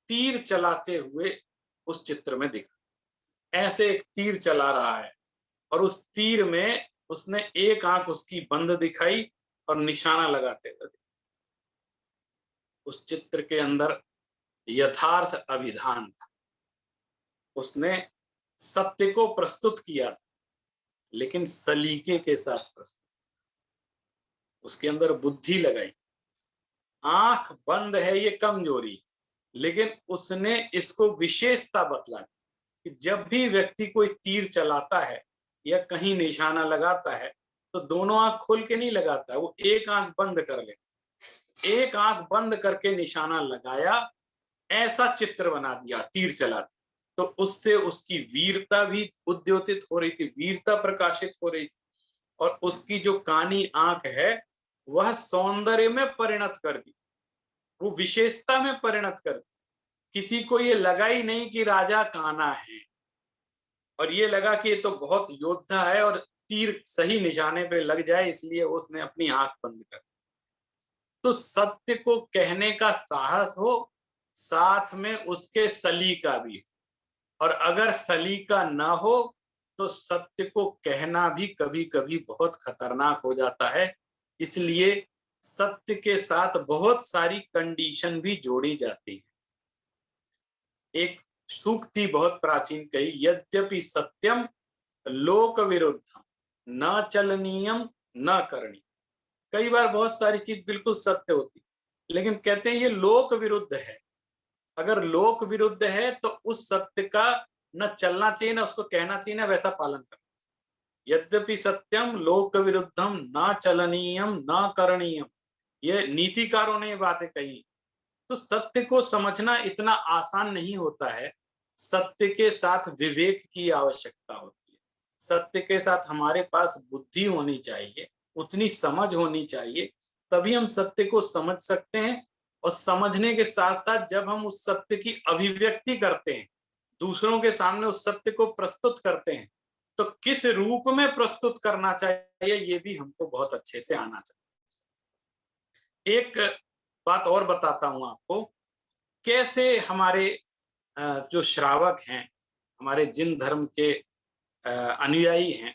तीर चलाते हुए उस चित्र में दिखा। ऐसे एक तीर चला रहा है, और उस तीर में उसने एक आंख उसकी बंद दिखाई और निशाना लगाते हुए। उस चित्र के अंदर यथार्थ अभिधान था। उसने सत्य को प्रस्तुत किया था, लेकिन सलीके के साथ प्रस्तुत। उसके अंदर बुद्धि लगाई। आंख बंद है ये कमजोरी, लेकिन उसने इसको विशेषता बतलाई कि जब भी व्यक्ति कोई तीर चलाता है या कहीं निशाना लगाता है तो दोनों आंख खोल के नहीं लगाता, वो एक आंख बंद कर ले, एक आंख बंद करके निशाना लगाया, ऐसा चित्र बना दिया तीर चलाते। तो उससे उसकी वीरता भी उद्योतित हो रही थी, वीरता प्रकाशित हो रही थी, और उसकी जो कानी आंख है वह सौंदर्य में परिणत कर दी, वो विशेषता में परिणत कर दी। किसी को ये लगा ही नहीं कि राजा काना है, और ये लगा कि ये तो बहुत योद्धा है और तीर सही निशाने पे लग जाए, इसलिए उसने अपनी आंख बंद कर दी। तो सत्य को कहने का साहस हो, साथ में उसके सलीका भी हो, और अगर सलीका ना हो तो सत्य को कहना भी कभी कभी बहुत खतरनाक हो जाता है। इसलिए सत्य के साथ बहुत सारी कंडीशन भी जोड़ी जाती है। एक सूक्ति बहुत प्राचीन कही, यद्यपि सत्यम लोक विरुद्धम न चलनीयम न करणी। कई बार बहुत सारी चीज बिल्कुल सत्य होती, लेकिन कहते हैं ये लोक विरुद्ध है। अगर लोक विरुद्ध है तो उस सत्य का न चलना चाहिए, ना उसको कहना चाहिए, ना वैसा पालन करना चाहिए। यद्यपि सत्यम लोक विरुद्धम न चलनीयम न करणीयम, ये नीतिकारों ने ये बातें कही। तो सत्य को समझना इतना आसान नहीं होता है, सत्य के साथ विवेक की आवश्यकता होती है, सत्य के साथ हमारे पास बुद्धि होनी चाहिए, उतनी समझ होनी चाहिए, तभी हम सत्य को समझ सकते हैं। और समझने के साथ साथ जब हम उस सत्य की अभिव्यक्ति करते हैं, दूसरों के सामने उस सत्य को प्रस्तुत करते हैं, तो किस रूप में प्रस्तुत करना चाहिए ये भी हमको बहुत अच्छे से आना चाहिए। एक बात और बताता हूं आपको, कैसे हमारे जो श्रावक हैं, हमारे जिन धर्म के अनुयायी हैं,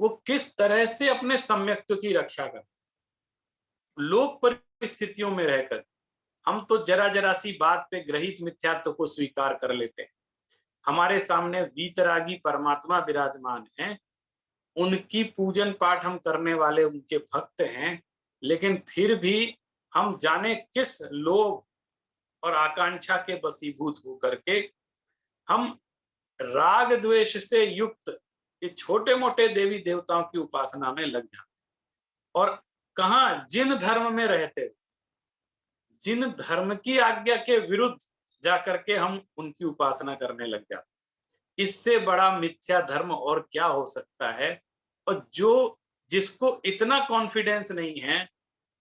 वो किस तरह से अपने सम्यक्त्व की रक्षा करते हैं। लोक परिस्थितियों में रहकर हम तो जरा जरा सी बात पे ग्रहित मिथ्यात्व को स्वीकार कर लेते हैं। हमारे सामने वीतरागी परमात्मा विराजमान हैं, उनकी पूजन पाठ हम करने वाले उनके भक्त हैं, लेकिन फिर भी हम जाने किस लोभ और आकांक्षा के वशीभूत होकर के हम राग द्वेष से युक्त ये छोटे मोटे देवी देवताओं की उपासना में लग जाते, और कहा जिन धर्म में रहते, जिन धर्म की आज्ञा के विरुद्ध जाकर के हम उनकी उपासना करने लग जाते। इससे बड़ा मिथ्या धर्म और क्या हो सकता है। और जो जिसको इतना कॉन्फिडेंस नहीं है,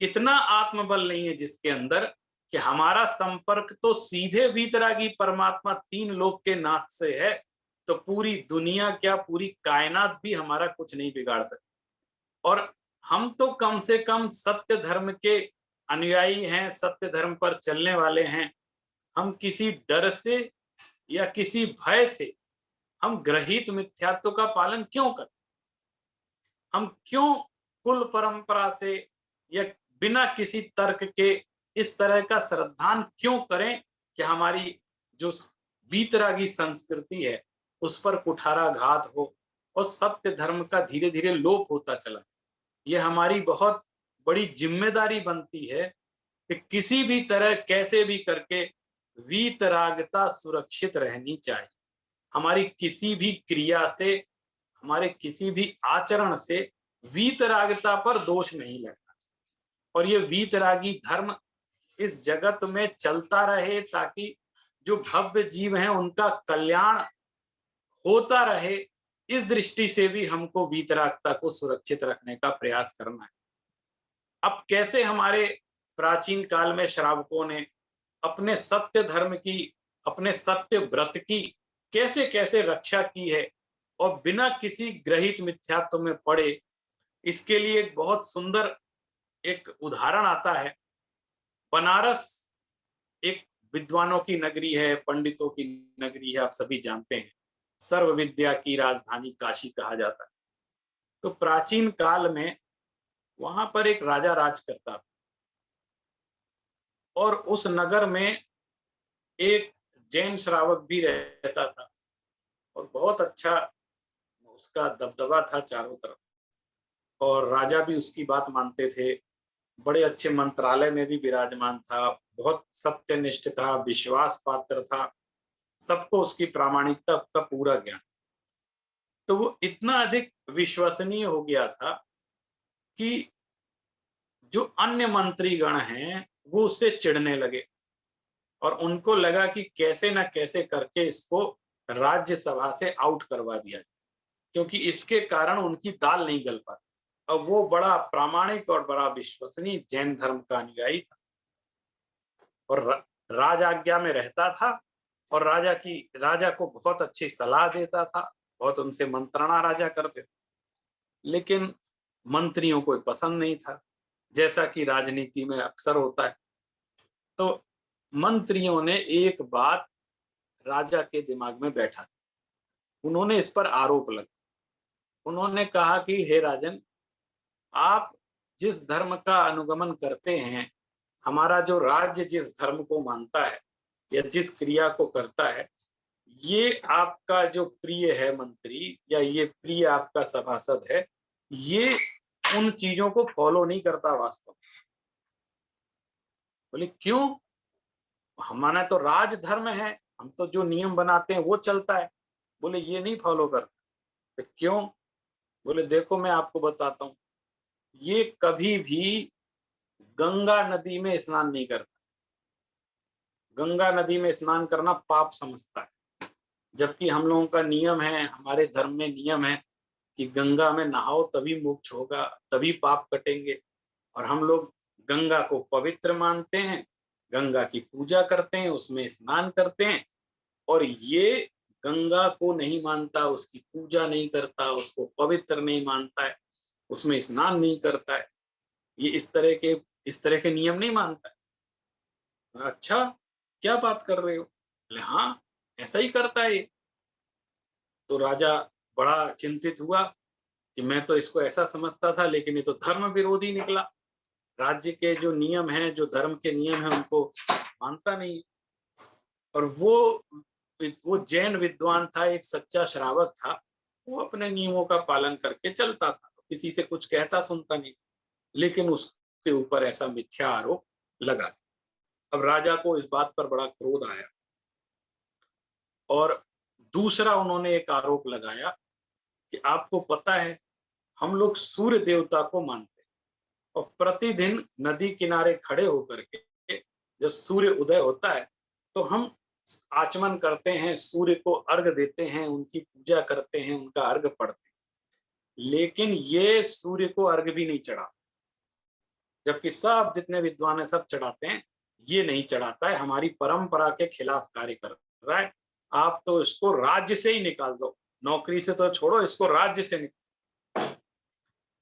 इतना आत्मबल नहीं है जिसके अंदर, कि हमारा संपर्क तो सीधे वीतरागी परमात्मा तीन लोक के नाथ से है, तो पूरी दुनिया क्या पूरी कायनात भी हमारा कुछ नहीं बिगाड़ सकती। और हम तो कम से कम सत्य धर्म के अनुयायी हैं, सत्य धर्म पर चलने वाले हैं। हम किसी डर से या किसी भय से हम ग्रहित मिथ्यात्व का पालन क्यों करें? हम क्यों कुल परंपरा से या बिना किसी तर्क के इस तरह का श्रद्धान क्यों करें कि हमारी जो वीतरागी संस्कृति है उस पर कुठाराघात हो और सत्य धर्म का धीरे धीरे लोप होता चला। ये हमारी बहुत बड़ी जिम्मेदारी बनती है कि किसी भी तरह कैसे भी करके वीतरागता सुरक्षित रहनी चाहिए। हमारी किसी भी क्रिया से, हमारे किसी भी आचरण से वीतरागता पर दोष नहीं लगना चाहिए, और ये वीतरागी धर्म इस जगत में चलता रहे ताकि जो भव्य जीव हैं उनका कल्याण होता रहे। इस दृष्टि से भी हमको वीतरागता को सुरक्षित रखने का प्रयास करना है। अब कैसे हमारे प्राचीन काल में श्रावकों ने अपने सत्य धर्म की, अपने सत्य व्रत की कैसे कैसे रक्षा की है और बिना किसी ग्रहित मिथ्यात्व में पड़े, इसके लिए एक बहुत सुंदर एक उदाहरण आता है। बनारस एक विद्वानों की नगरी है, पंडितों की नगरी है, आप सभी जानते हैं। सर्व विद्या की राजधानी काशी कहा जाता है। तो प्राचीन काल में वहां पर एक राजा राज करता था, और उस नगर में एक जैन श्रावक भी रहता था, और बहुत अच्छा उसका दबदबा था चारों तरफ, और राजा भी उसकी बात मानते थे। बड़े अच्छे मंत्रालय में भी विराजमान था, बहुत सत्यनिष्ठ था, विश्वास पात्र था, सबको उसकी प्रामाणिकता का पूरा ज्ञान। तो वो इतना अधिक विश्वसनीय हो गया था कि जो अन्य मंत्रीगण हैं वो उससे चिढ़ने लगे और उनको लगा कि कैसे ना कैसे करके इसको राज्यसभा से आउट करवा दिया, क्योंकि इसके कारण उनकी दाल नहीं गल पाती। अब वो बड़ा प्रामाणिक और बड़ा विश्वसनीय जैन धर्म का अनुयायी था और राज आज्ञा में रहता था और राजा को बहुत अच्छी सलाह देता था, बहुत उनसे मंत्रणा राजा करते थे। लेकिन मंत्रियों को पसंद नहीं था, जैसा कि राजनीति में अक्सर होता है। तो मंत्रियों ने एक बात राजा के दिमाग में बैठा, उन्होंने इस पर आरोप लगाया। उन्होंने कहा कि हे राजन, आप जिस धर्म का अनुगमन करते हैं, हमारा जो राज्य जिस धर्म को मानता है या जिस क्रिया को करता है, ये आपका जो प्रिय है मंत्री या ये प्रिय आपका सभासद है, ये उन चीजों को फॉलो नहीं करता वास्तव में। बोले क्यों? हमारा तो राज धर्म है, हम तो जो नियम बनाते हैं वो चलता है। बोले ये नहीं फॉलो करता। क्यों? बोले देखो मैं आपको बताता हूँ, ये कभी भी गंगा नदी में स्नान नहीं करता। गंगा नदी में स्नान करना पाप समझता है, जबकि हम लोगों का नियम है, हमारे धर्म में नियम है कि गंगा में नहाओ तभी मोक्ष होगा, तभी पाप कटेंगे। और हम लोग गंगा को पवित्र मानते हैं, गंगा की पूजा करते हैं, उसमें स्नान करते हैं। और ये गंगा को नहीं मानता, उसकी पूजा नहीं करता, उसको पवित्र नहीं मानता है, उसमें स्नान नहीं करता है, ये इस तरह के नियम नहीं मानता है। अच्छा, क्या बात कर रहे हो? बोले हाँ, ऐसा ही करता है ये। तो राजा बड़ा चिंतित हुआ कि मैं तो इसको ऐसा समझता था, लेकिन ये तो धर्म विरोधी निकला। राज्य के जो नियम हैं, जो धर्म के नियम हैं, उनको मानता नहीं। और वो जैन विद्वान था, एक सच्चा श्रावक था, वो अपने नियमों का पालन करके चलता था, किसी से कुछ कहता सुनता नहीं, लेकिन उसके ऊपर ऐसा मिथ्या आरोप लगा। अब राजा को इस बात पर बड़ा क्रोध आया और दूसरा उन्होंने एक आरोप लगाया कि आपको पता है, हम लोग सूर्य देवता को मानते हैं और प्रतिदिन नदी किनारे खड़े होकर के जब सूर्य उदय होता है तो हम आचमन करते हैं, सूर्य को अर्घ देते हैं, उनकी पूजा करते हैं, उनका अर्घ पढ़ते हैं। लेकिन ये सूर्य को अर्घ भी नहीं चढ़ा, जबकि सब जितने विद्वान है सब चढ़ाते हैं, ये नहीं चढ़ाता है, हमारी परंपरा के खिलाफ कार्य कर रहा है। आप तो इसको राज्य से ही निकाल दो, नौकरी से तो छोड़ो, इसको राज्य से निकाल।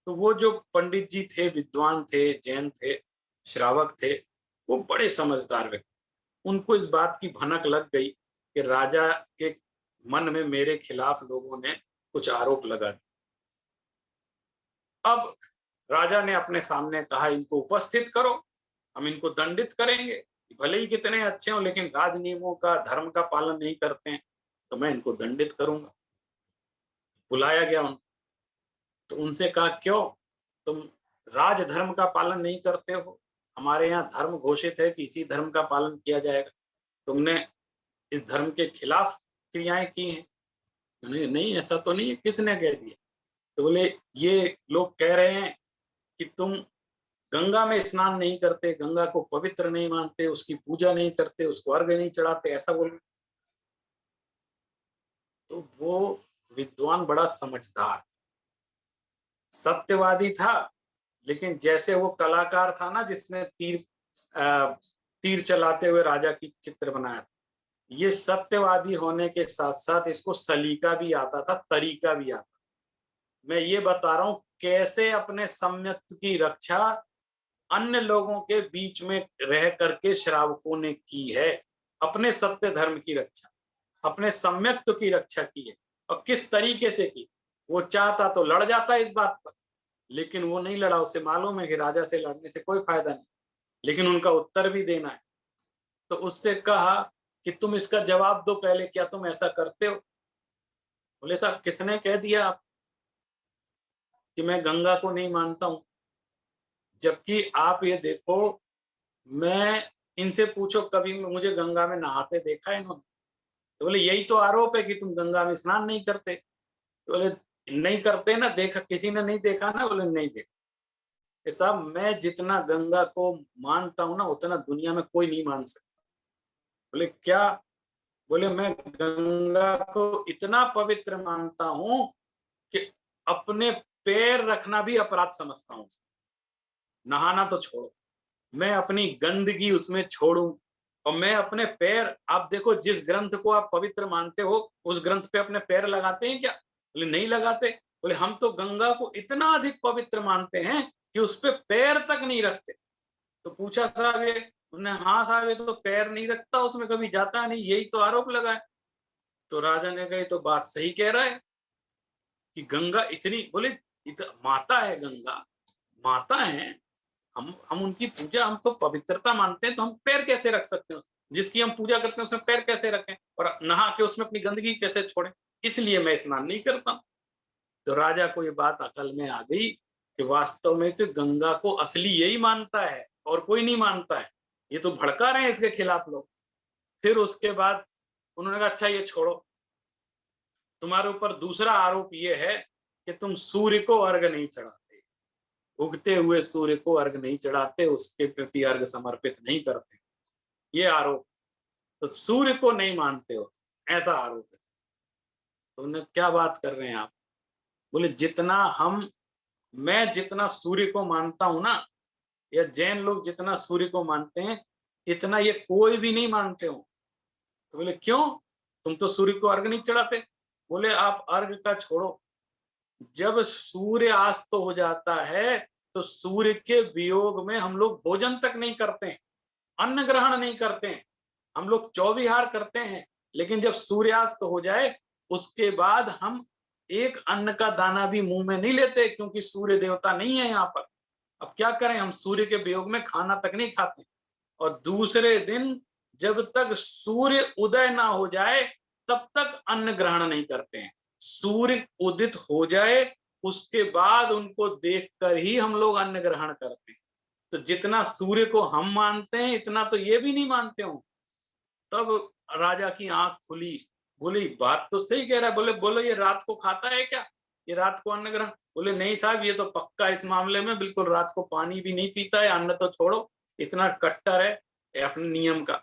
तो वो जो पंडित जी थे, विद्वान थे, जैन थे, श्रावक थे, वो बड़े समझदार व्यक्ति, उनको इस बात की भनक लग गई कि राजा के मन में मेरे खिलाफ लोगों ने कुछ आरोप लगा दिए। अब राजा ने अपने सामने कहा, इनको उपस्थित करो, हम इनको दंडित करेंगे। भले ही कितने अच्छे हो, लेकिन राज नियमों का, धर्म का पालन नहीं करते हैं, तो मैं इनको दंडित करूंगा। बुलाया गया उनको, तो उनसे कहा क्यों तुम राज धर्म का पालन नहीं करते हो? हमारे यहाँ धर्म घोषित है कि इसी धर्म का पालन किया जाएगा, तुमने इस धर्म के खिलाफ क्रियाएं की हैं। नहीं नहीं, ऐसा तो नहीं है, किसने कह दिया? तो बोले ये लोग कह रहे हैं कि तुम गंगा में स्नान नहीं करते, गंगा को पवित्र नहीं मानते, उसकी पूजा नहीं करते, उसको अर्घ नहीं चढ़ाते, ऐसा बोल रहे। तो वो विद्वान बड़ा समझदार, सत्यवादी था, लेकिन जैसे वो कलाकार था ना जिसने तीर चलाते हुए राजा की चित्र बनाया था, ये सत्यवादी होने के साथ साथ इसको सलीका भी आता था, तरीका भी आता। मैं ये बता रहा हूं कैसे अपने सम्यक्त की रक्षा अन्य लोगों के बीच में रह करके श्रावकों ने की है, अपने सत्य धर्म की रक्षा, अपने सम्यक्त की रक्षा की है। और किस तरीके से की? वो चाहता तो लड़ जाता इस बात पर, लेकिन वो नहीं लड़ा, उसे मालूम है कि राजा से लड़ने से कोई फायदा नहीं, लेकिन उनका उत्तर भी देना है। तो उससे कहा कि तुम इसका जवाब दो पहले, क्या तुम ऐसा करते हो? बोले साहब किसने कह दिया आप कि मैं गंगा को नहीं मानता हूं? जबकि आप ये देखो, मैं इनसे पूछो कभी मुझे गंगा में नहाते देखा है इन्होंने? तो बोले यही तो आरोप है कि तुम गंगा में स्नान नहीं करते। तो बोले नहीं करते ना, देखा किसी ने नहीं देखा ना? बोले नहीं देखा। ये साहब मैं जितना गंगा को मानता हूं ना उतना दुनिया में कोई नहीं मान सकता। बोले क्या? बोले मैं गंगा को इतना पवित्र मानता हूं कि अपने पैर रखना भी अपराध समझता हूं। नहाना तो छोड़ो, मैं अपनी गंदगी उसमें छोड़ूं और मैं अपने पैर, आप देखो जिस ग्रंथ को आप पवित्र मानते हो उस ग्रंथ पे अपने पैर लगाते हैं क्या? बोले नहीं लगाते। बोले हम तो गंगा को इतना अधिक पवित्र मानते हैं कि उस पे पैर तक नहीं रखते। तो पूछा साहब ये, उन्होंने हाँ साहब ये तो पैर नहीं रखता, उसमें कभी जाता नहीं, यही तो आरोप लगा है। तो राजा ने कहा तो बात सही कह रहा है कि गंगा इतनी, बोले माता है गंगा, माता है, हम उनकी पूजा, हम तो पवित्रता मानते हैं, तो हम पैर कैसे रख सकते हैं? जिसकी हम पूजा करते हैं उसमें पैर कैसे रखें और नहा के उसमें अपनी गंदगी कैसे छोड़ें? इसलिए मैं स्नान नहीं करता। तो राजा को ये बात अकल में आ गई कि वास्तव में तो गंगा को असली यही मानता है और कोई नहीं मानता है, ये तो भड़का रहे हैं इसके खिलाफ लोग। फिर उसके बाद उन्होंने कहा अच्छा ये छोड़ो, तुम्हारे ऊपर दूसरा आरोप ये है कि तुम सूर्य को अर्घ नहीं चढ़ाते, उगते हुए सूर्य को अर्घ नहीं चढ़ाते, उसके प्रति अर्घ समर्पित नहीं करते, ये आरोप। तो सूर्य को नहीं मानते हो, ऐसा आरोप है। तो उन्हें क्या बात कर रहे हैं आप? बोले जितना मैं जितना सूर्य को मानता हूं ना, या जैन लोग जितना सूर्य को मानते हैं, इतना ये कोई भी नहीं मानते हो। तो बोले क्यों? तुम तो सूर्य को अर्घ नहीं चढ़ाते। बोले आप अर्घ का छोड़ो, जब सूर्य अस्त हो जाता है तो सूर्य के वियोग में हम लोग भोजन तक नहीं करते हैं, अन्न ग्रहण नहीं करते हैं, हम लोग चौविहार करते हैं, लेकिन जब सूर्यास्त हो जाए उसके बाद हम एक अन्न का दाना भी मुंह में नहीं लेते, क्योंकि सूर्य देवता नहीं है यहाँ पर। अब क्या करें, हम सूर्य के वियोग में खाना तक नहीं खाते। और दूसरे दिन जब तक सूर्य उदय ना हो जाए तब तक अन्न ग्रहण नहीं करते हैं। सूर्य उदित हो जाए उसके बाद उनको देखकर ही हम लोग अन्न ग्रहण करते हैं। तो जितना सूर्य को हम मानते हैं इतना तो ये भी नहीं मानते हो। तब राजा की आंख खुली, बोली बात तो सही कह रहा है। बोले बोलो ये रात को खाता है क्या, ये रात को अन्न ग्रहण? बोले नहीं साहब ये तो पक्का इस मामले में बिल्कुल रात को पानी भी नहीं पीता है, अन्न तो छोड़ो, इतना कट्टर है अपने नियम का।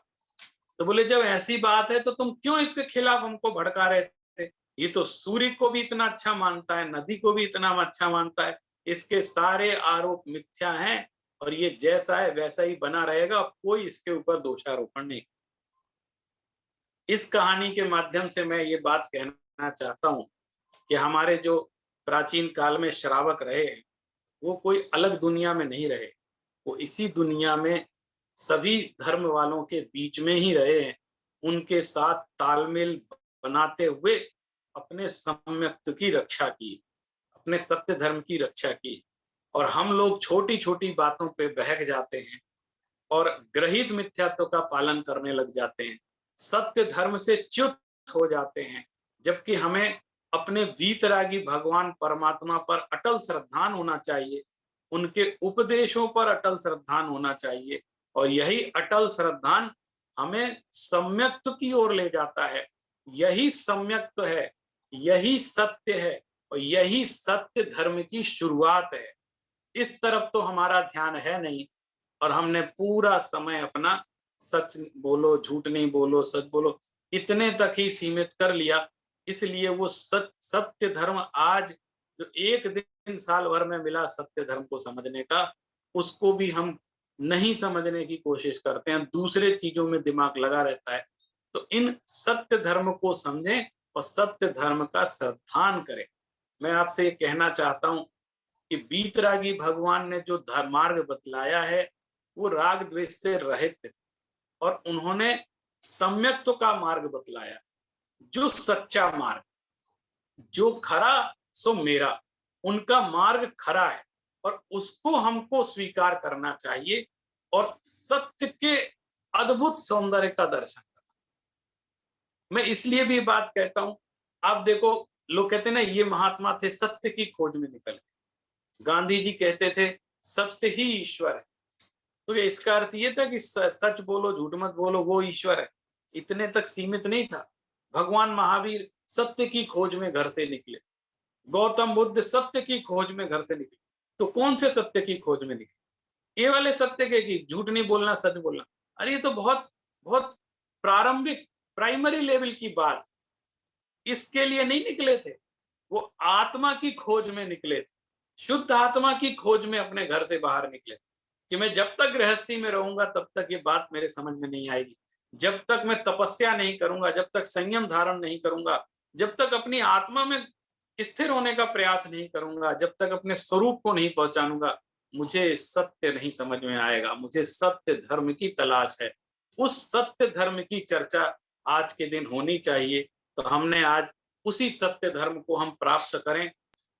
तो बोले जब ऐसी बात है तो तुम क्यों इसके खिलाफ हमको भड़का रहे थे? ये तो सूर्य को भी इतना अच्छा मानता है, नदी को भी इतना अच्छा मानता है, इसके सारे आरोप मिथ्या हैं और ये जैसा है वैसा ही बना रहेगा, कोई इसके ऊपर दोषारोपण नहीं। इस कहानी के माध्यम से मैं ये बात कहना चाहता हूं कि हमारे जो प्राचीन काल में श्रावक रहे वो कोई अलग दुनिया में नहीं रहे, वो इसी दुनिया में सभी धर्म वालों के बीच में ही रहे हैं, उनके साथ तालमेल बनाते हुए अपने सम्यक्त की रक्षा की, अपने सत्य धर्म की रक्षा की। और हम लोग छोटी छोटी बातों पे बहक जाते हैं और ग्रहित मिथ्यात्व का पालन करने लग जाते हैं, सत्य धर्म से च्युत हो जाते हैं, जबकि हमें अपने वीतरागी भगवान परमात्मा पर अटल श्रद्धान होना चाहिए, उनके उपदेशों पर अटल श्रद्धान होना चाहिए। और यही अटल श्रद्धान हमें सम्यक्त की ओर ले जाता है। यही सम्यक्त है, यही सत्य है और यही सत्य धर्म की शुरुआत है। इस तरफ तो हमारा ध्यान है नहीं और हमने पूरा समय अपना सच बोलो झूठ नहीं बोलो सच बोलो इतने तक ही सीमित कर लिया। इसलिए वो सत्य धर्म आज जो एक दिन साल भर में मिला सत्य धर्म को समझने का, उसको भी हम नहीं समझने की कोशिश करते हैं, दूसरे चीजों में दिमाग लगा रहता है। तो इन सत्य धर्म को समझें और सत्य धर्म का श्रद्धान करें। मैं आपसे ये कहना चाहता हूं कि बीतरागी भगवान ने जो मार्ग बतलाया है वो राग द्वेष से रहित थे और उन्होंने सम्यक्त्व का मार्ग बतलाया, जो सच्चा मार्ग, जो खरा सो मेरा, उनका मार्ग खरा है और उसको हमको स्वीकार करना चाहिए और सत्य के अद्भुत सौंदर्य का दर्शन करना। मैं इसलिए भी बात कहता हूं, आप देखो लोग कहते हैं ना ये महात्मा थे सत्य की खोज में निकल गए, गांधी जी कहते थे सत्य ही ईश्वर है। तो ये इसका अर्थ ये था कि सच बोलो झूठ मत बोलो वो ईश्वर है, इतने तक सीमित नहीं था। भगवान महावीर सत्य की खोज में घर से निकले, गौतम बुद्ध सत्य की खोज में घर से निकले। तो कौन से सत्य की खोज में निकले? ये वाले सत्य के कि झूठ नहीं बोलना, सच बोलना। अरे ये तो बहुत बहुत प्रारंभिक प्राइमरी लेवल की बात, इसके लिए नहीं निकले थे। वो आत्मा की खोज में निकले थे, शुद्ध आत्मा की खोज में अपने घर से बाहर निकले कि मैं जब तक गृहस्थी में रहूंगा तब तक ये बात मेरे समझ में नहीं आएगी, जब तक मैं तपस्या नहीं करूंगा, जब तक संयम धारण नहीं करूंगा, जब तक अपनी आत्मा में स्थिर होने का प्रयास नहीं करूंगा, जब तक अपने स्वरूप को नहीं पहचानूंगा, मुझे सत्य नहीं समझ में आएगा। मुझे सत्य धर्म की तलाश है। उस सत्य धर्म की चर्चा आज के दिन होनी चाहिए। तो हमने आज उसी सत्य धर्म को हम प्राप्त करें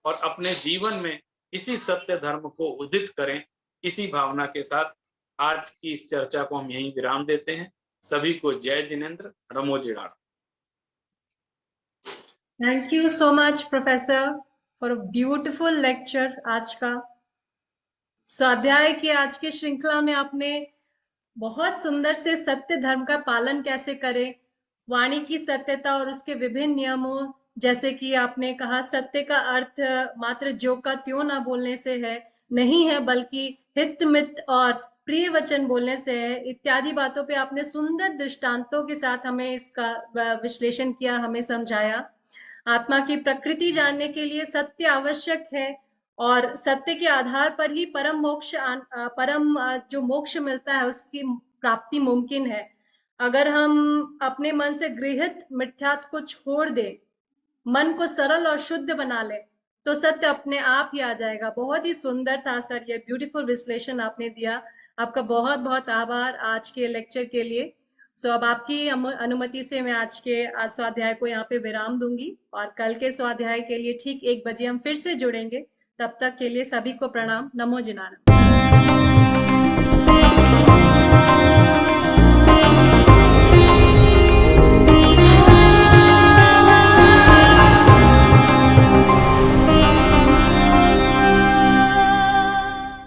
और अपने जीवन में इसी सत्य धर्म को उदित करें। इसी भावना के साथ आज की इस चर्चा को हम यहीं विराम देते हैं। सभी को जय जिनेंद्र, नमो जिणार्थ। Thank you so much professor for a beautiful lecture. आज का स्वाध्याय की आज की श्रृंखला में आपने बहुत सुंदर से सत्य धर्म का पालन कैसे करें, वाणी की सत्यता और उसके विभिन्न नियमों, जैसे कि आपने कहा सत्य का अर्थ मात्र ज्यों का त्यों ना बोलने से है, नहीं है, बल्कि हित मित और प्रिय वचन बोलने से है, इत्यादि बातों पे आपने सुंदर दृष्टांतों के साथ हमें इसका विश्लेषण किया, हमें समझाया। आत्मा की प्रकृति जानने के लिए सत्य आवश्यक है और सत्य के आधार पर ही परम मोक्ष परम जो मोक्ष मिलता है उसकी प्राप्ति मुमकिन है। अगर हम अपने मन से गृहित मिथ्यात्व को छोड़ दे, मन को सरल और शुद्ध बना ले, तो सत्य अपने आप ही आ जाएगा। बहुत ही सुंदर था सर, ये ब्यूटीफुल विश्लेषण आपने दिया। आपका बहुत बहुत आभार आज के लेक्चर के लिए। सो अब आपकी अनुमति से मैं आज के स्वाध्याय को यहाँ पे विराम दूंगी और कल के स्वाध्याय के लिए ठीक 1 बजे हम फिर से जुड़ेंगे। तब तक के लिए सभी को प्रणाम। नमो जिनारा।